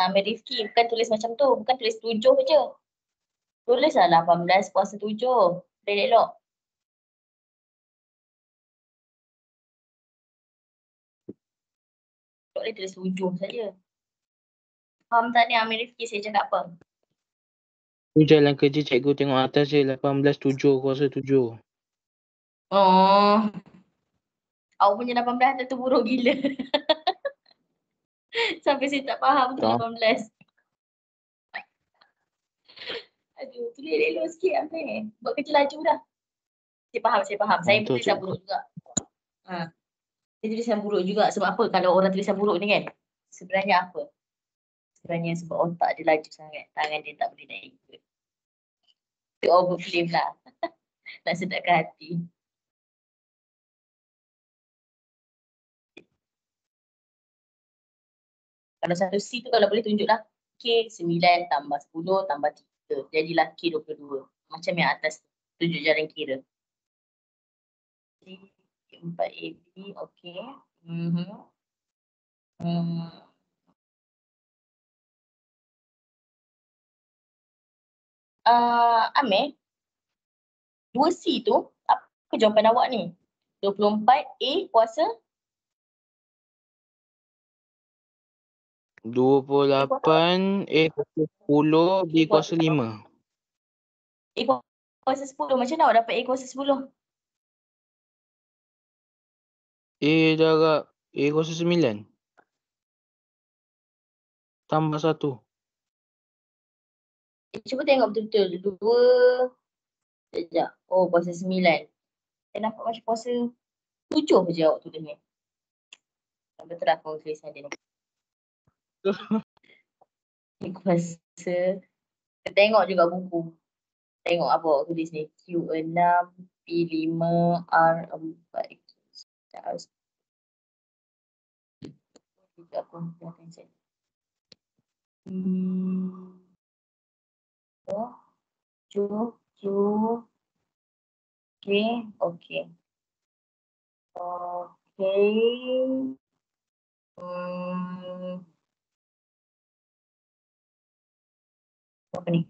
Amir Rifki bukan tulis macam tu, bukan tulis 7 je. Tulislah 18 kuasa 7. Elok-elok. Tak boleh tulis 7 saja. Faham tak ni Amir Rifki saya cakap apa? Tu jalan kerja cikgu tengok atas je 18/7 kuasa 7. Oh. Awak punya 18 tu buruk gila. Sampai saya tak faham tu Tak. 18. Aduh, tulis elok sikit apa ni? Buat kerja laju dah. Saya faham. Saya Tu tulisan cikgu. buruk juga. Ha. Saya tulisan buruk juga. Sebab apa kalau orang tulisan buruk ni kan? Sebenarnya apa? Sebenarnya sebab otak dia laju sangat. Tangan dia tak boleh nak ikut. Itu overflame lah. Nak sedapkan hati. Kalau satu C tu kalau boleh tunjuklah. K 9 tambah 10 tambah 3. Jadilah K 22. Macam yang atas tu. Tunjuk jalan kira. 4AB, okey. Amir, 2C tu, apa jawapan awak ni? 24A kuasa 28, A kuasa 10, B kuasa 5. A kuasa 10. Macam mana awak dapat A kuasa 10? A darab A kuasa 9. Tambah 1. Cuba tengok betul-betul. 2. Sekejap. Oh, kuasa 9. Saya nampak macam kuasa 7 je awak tulis ni. Betul lah kau tulisan dia ni. Kuasa. Tengok juga buku. Tengok apa awak tulis ni. Q6, P5, R4. Aku belakang saya. Okay. Apa ni?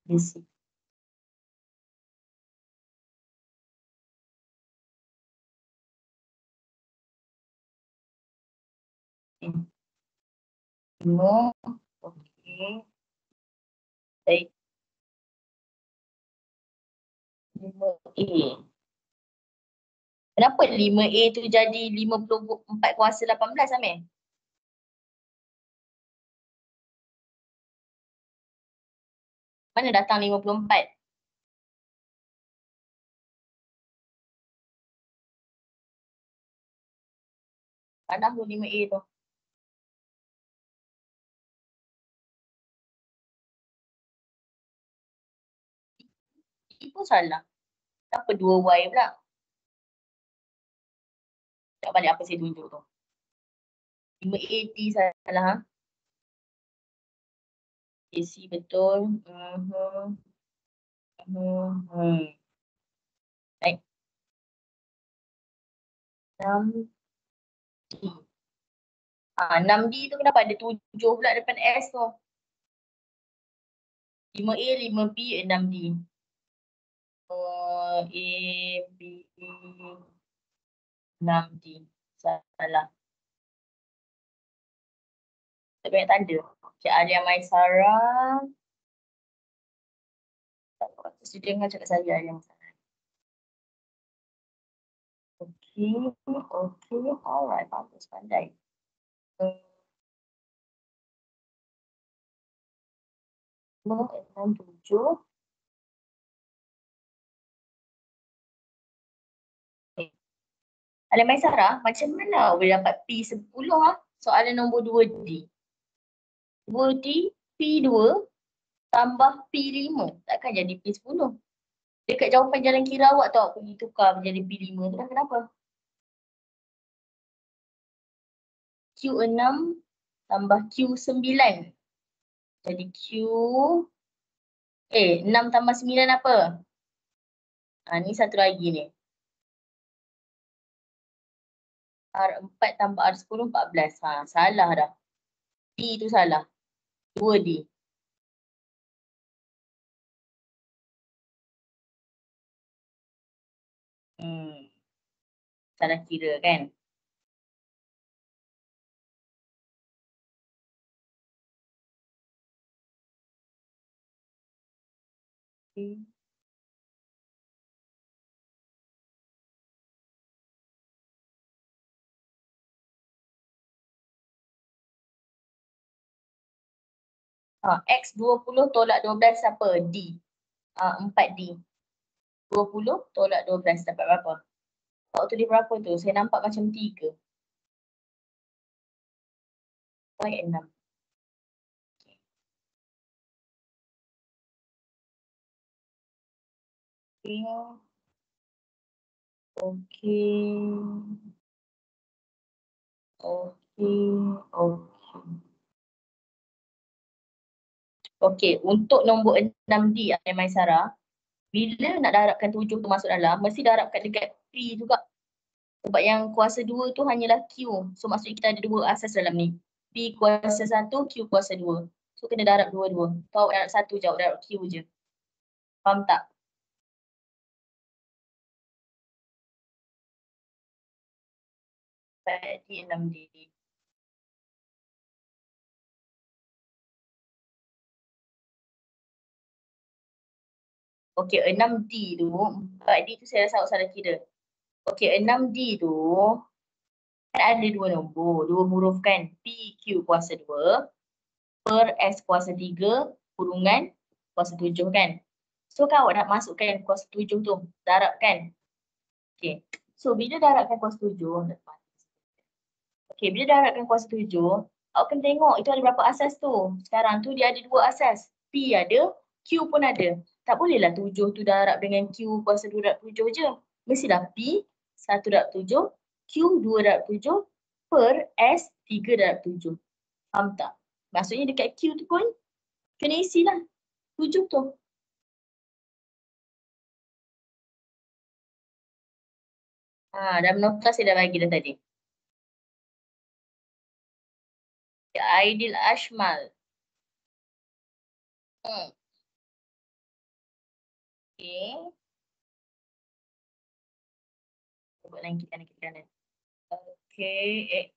Basic. No. Okay. Baik. 5A. Kenapa 5A tu jadi 54 kuasa 18, Amir? Mana datang 54? Salah tu 5A tu. Itu salah. Kenapa 2Y pula? Tak balik apa saya tunjuk tu. 5AT salah. Ha? AC betul. Baik. 6D. 6D tu kenapa ada 7 pula depan S tu? 5A, 5B, 6D. A, B, 6D. Salah. Tak banyak tanda. Cik Alia Maisara. Student kan cakap saya yang salah. Okay. Alright. Bagus, pandai. 6, 7. Alia Maisara, macam mana boleh dapat P10 lah? Soalan nombor 2D. 2D, P2 tambah P5. Takkan jadi P10. Dekat jawapan jalan kira awak tu awak pergi tukar menjadi P5 tu kan kenapa? Q6 tambah Q9. Jadi Q. 6 tambah 9 apa? Ni satu lagi ni. R4 tambah R10 14. Salah dah. D tu salah. 2D. Salah kira kan? Okay. X 20 tolak 12 apa? D. 4D. 20 tolak 12 dapat berapa? Awak tulis berapa tu? Saya nampak macam 3. Baik 6. Okay. Okay. Okay. Okay. Okay. Untuk nombor 6D, Maisara, bila nak darabkan 7 tu masuk dalam, mesti darabkan dekat P juga. Sebab yang kuasa 2 tu hanyalah Q. So maksudnya kita ada 2 asas dalam ni. P kuasa 1, Q kuasa 2. So kena darab 2-2. Kau darab 1 je, darab Q je. Faham tak? Di 6D. Okey, 6D tu, 4D tu saya rasa awak salah kira. Okey, 6D tu kan ada 2 nombor, 2 huruf kan. PQ kuasa 2 per S kuasa 3 kurungan kuasa 7 kan. So kan awak nak masukkan kuasa 7 tu, darab kan. Okey, so bila darabkan kuasa 7, okey, bila darabkan kuasa 7, awak kena tengok itu ada berapa asas tu. Sekarang tu dia ada 2 asas. P ada, Q pun ada. Tak bolehlah 7 tu darab dengan Q kuasa 2 darab 7 je. Mestilah P 1 darab 7, Q 2 darab 7 per S 3 darab 7. Faham tak? Maksudnya dekat Q tu pun kena isilah 7 tu. Dalam nota saya dah bagi dah tadi. Aidil Ashmal. Okay. Buat lagi kanan. Okay.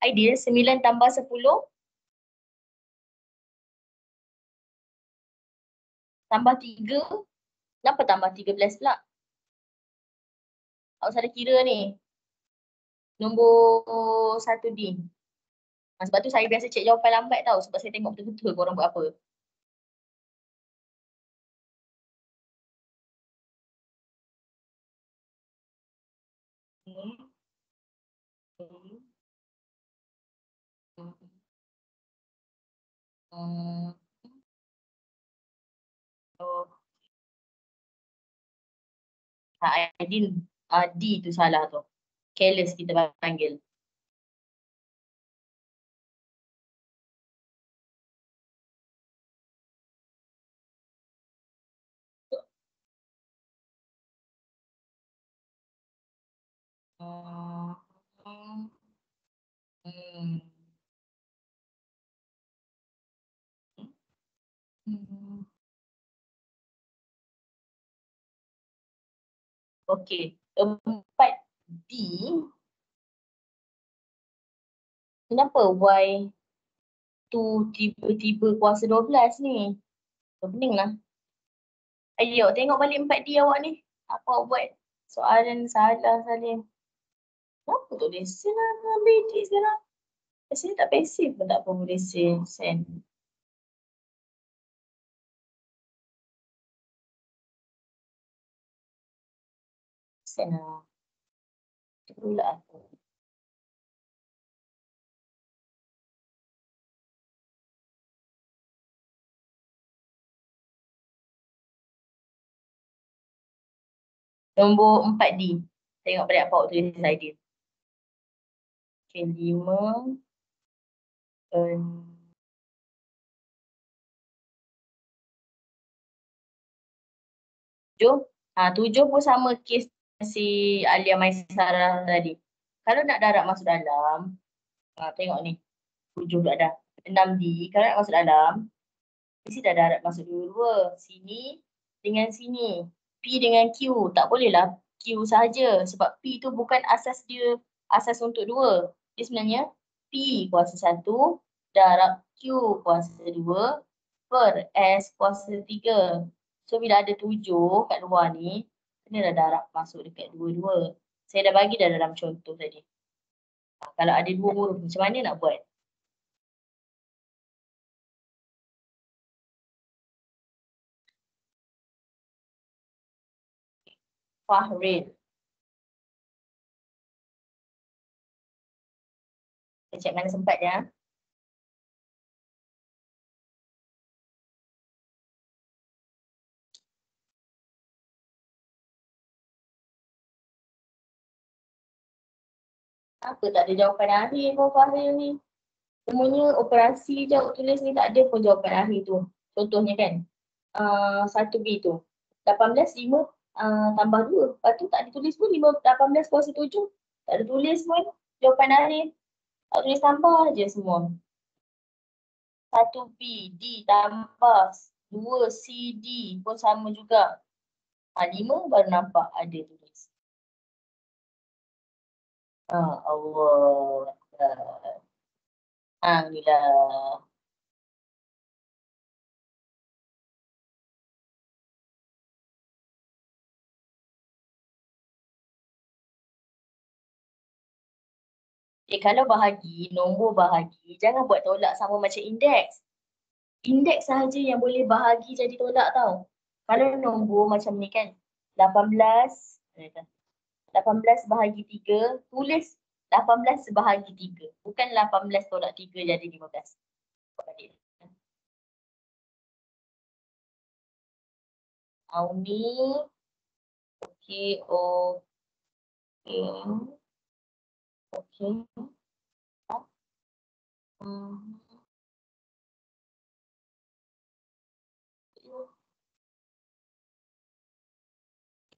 Aidil 9 tambah 10. Tambah 3. Kenapa tambah 13 pula? Awak salah kira ni. Nombor 1D. Sebab tu saya biasa cek jawapan lambat tau. Sebab saya tengok betul-betul korang buat apa. Hmm. Hmm. Hmm. Hmm. Oh. Aidil D tu salah tu. Careless kita panggil. Hmm. Hmm. Hmm. Okey. 4D. Kenapa Y tu tiba-tiba kuasa 12 ni? Pening lah. Ayo tengok balik 4D awak ni. Apa awak buat? Soalan salah Salim. Kenapa tu lesen lah dengan bedik sekarang? Lesen tak pasif pun tak apa boleh send. Send lah. Pula aku. Nombor 4D. Tengok balik apa awak tulis idea. Okay, 5. 7. 7 pun sama kes si Alia Maisarah tadi. Kalau nak darab masuk dalam, tengok ni. 7 pula dah. 6D. Kalau nak masuk dalam, mesti dah darab masuk dua-dua. Sini dengan sini. P dengan Q. Tak bolehlah Q sahaja. Sebab P tu bukan asas dia, asas untuk 2. Dia sebenarnya P kuasa 1 darab Q kuasa 2 per S kuasa 3. So bila ada 7 kat luar ni, kena dah darab masuk dekat dua-dua. Saya dah bagi dah dalam contoh tadi. Kalau ada 2 huruf, macam mana nak buat? Fahril. Saya cek mana sempat ya. Apa tak ada jawapan akhir pun Fahril ni? Semuanya operasi jawab tulis ni tak ada pun jawapan akhir tu. Contohnya kan, 1B tu. 18, 5 tambah 2. Lepas tu tak ada tulis pun 18 kuasa 7. Tak ada tulis pun jawapan akhir. Tak tulis tambah je semua. 1B, D tambah 2C, D pun sama juga. 5 baru nampak ada tulis. Allah. Alhamdulillah. Kalau bahagi, nombor bahagi, jangan buat tolak sama macam indeks. Indeks sahaja yang boleh bahagi jadi tolak tau. Kalau nombor macam ni kan, 18 bahagi 3, tulis 18 bahagi 3. Bukan 18 tolak 3 jadi 15. Auni. Okey, okey.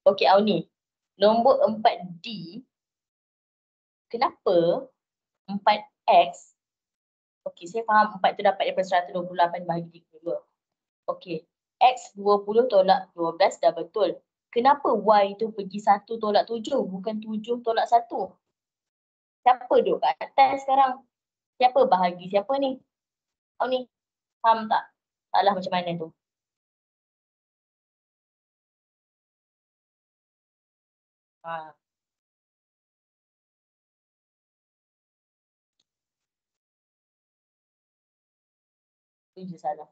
Okey, Auni. Nombor 4D. Kenapa 4X? Okey, saya faham 4 tu dapat daripada 128 bahagi 32. Okey. X 20 tolak 12 dah betul. Kenapa Y tu pergi 1 tolak 7 bukan 7 tolak 1? Siapa duduk kat atas sekarang? Siapa bahagi siapa ni? Oh ni, faham tak? Salah macam mana tu? Tu je salah.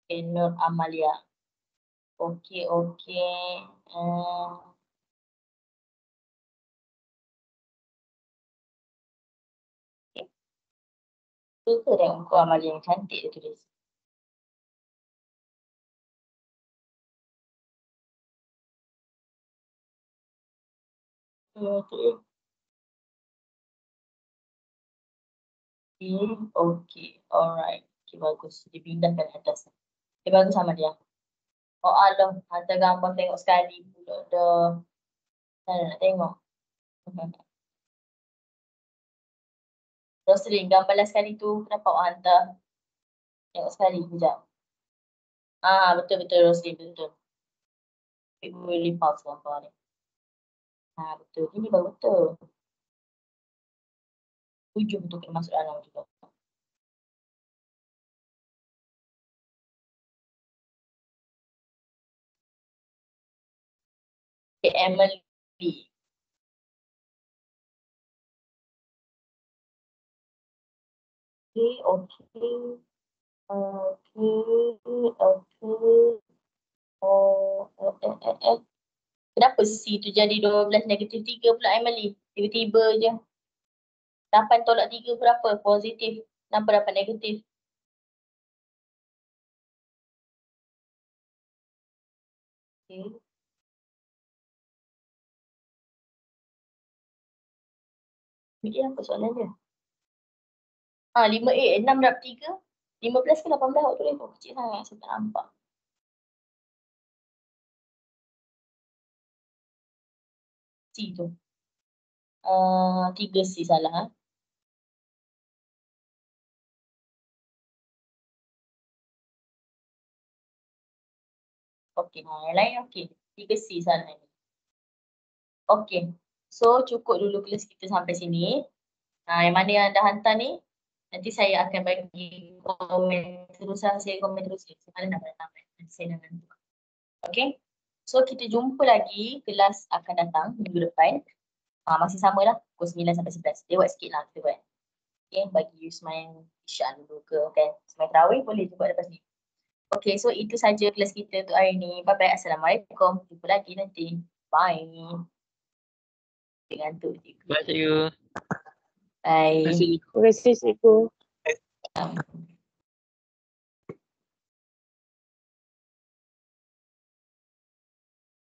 Okay, Nur Amalia. Okey. Tu tengok muka Amalia yang cantik dia tulis. Okey. Alright. Okay, bagus. Dia pindahkan atas. Okay, bagus sama dia. Oh Allah, hantar gambar tengok sekali pula dah. Mana nak tengok? Roslyn, gambar last sekali tu kenapa awak hantar? Tengok sekali, sekejap. Betul Roslyn, betul. Ibu boleh pause gambar ni. Betul. Ini baru betul. 7 betul kena masuk dalam juga. Okay, Emily. Okay. Kenapa C tu jadi 12 negatif 3 pula Emily? Tiba-tiba je. 8 tolak 3 berapa? Positif. Kenapa dapat negatif? Okay. 5A apa soalan dia? 5A, 6 darab 3, 15 ke 18 awak tulis tu? Kecil sangat, saya tak nampak. C tu. 3C salah. Okey, yang lain okey. 3C salah ni. Okey. So cukup dulu kelas kita sampai sini. Yang mana yang dah hantar ni, nanti saya akan bagi komen terus, saya komen terus. Semalam dah datang. Nanti saya dah hantar. Okay. So kita jumpa lagi kelas akan datang minggu depan. Masih sama lah, pukul 9 sampai 11. Lewat sikit lah kita buat. Okay, bagi you semain isyak dulu ke kan. Semain tarawih boleh juga lepas ni. Okay, so itu saja kelas kita untuk hari ni. Bye-bye. Assalamualaikum. Jumpa lagi nanti. Bye. Ngantuk cikgu. Bye, cikgu. Bye. Terima kasih cikgu.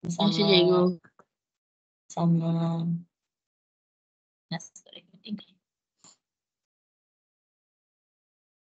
Sama. Sama. Nas recording.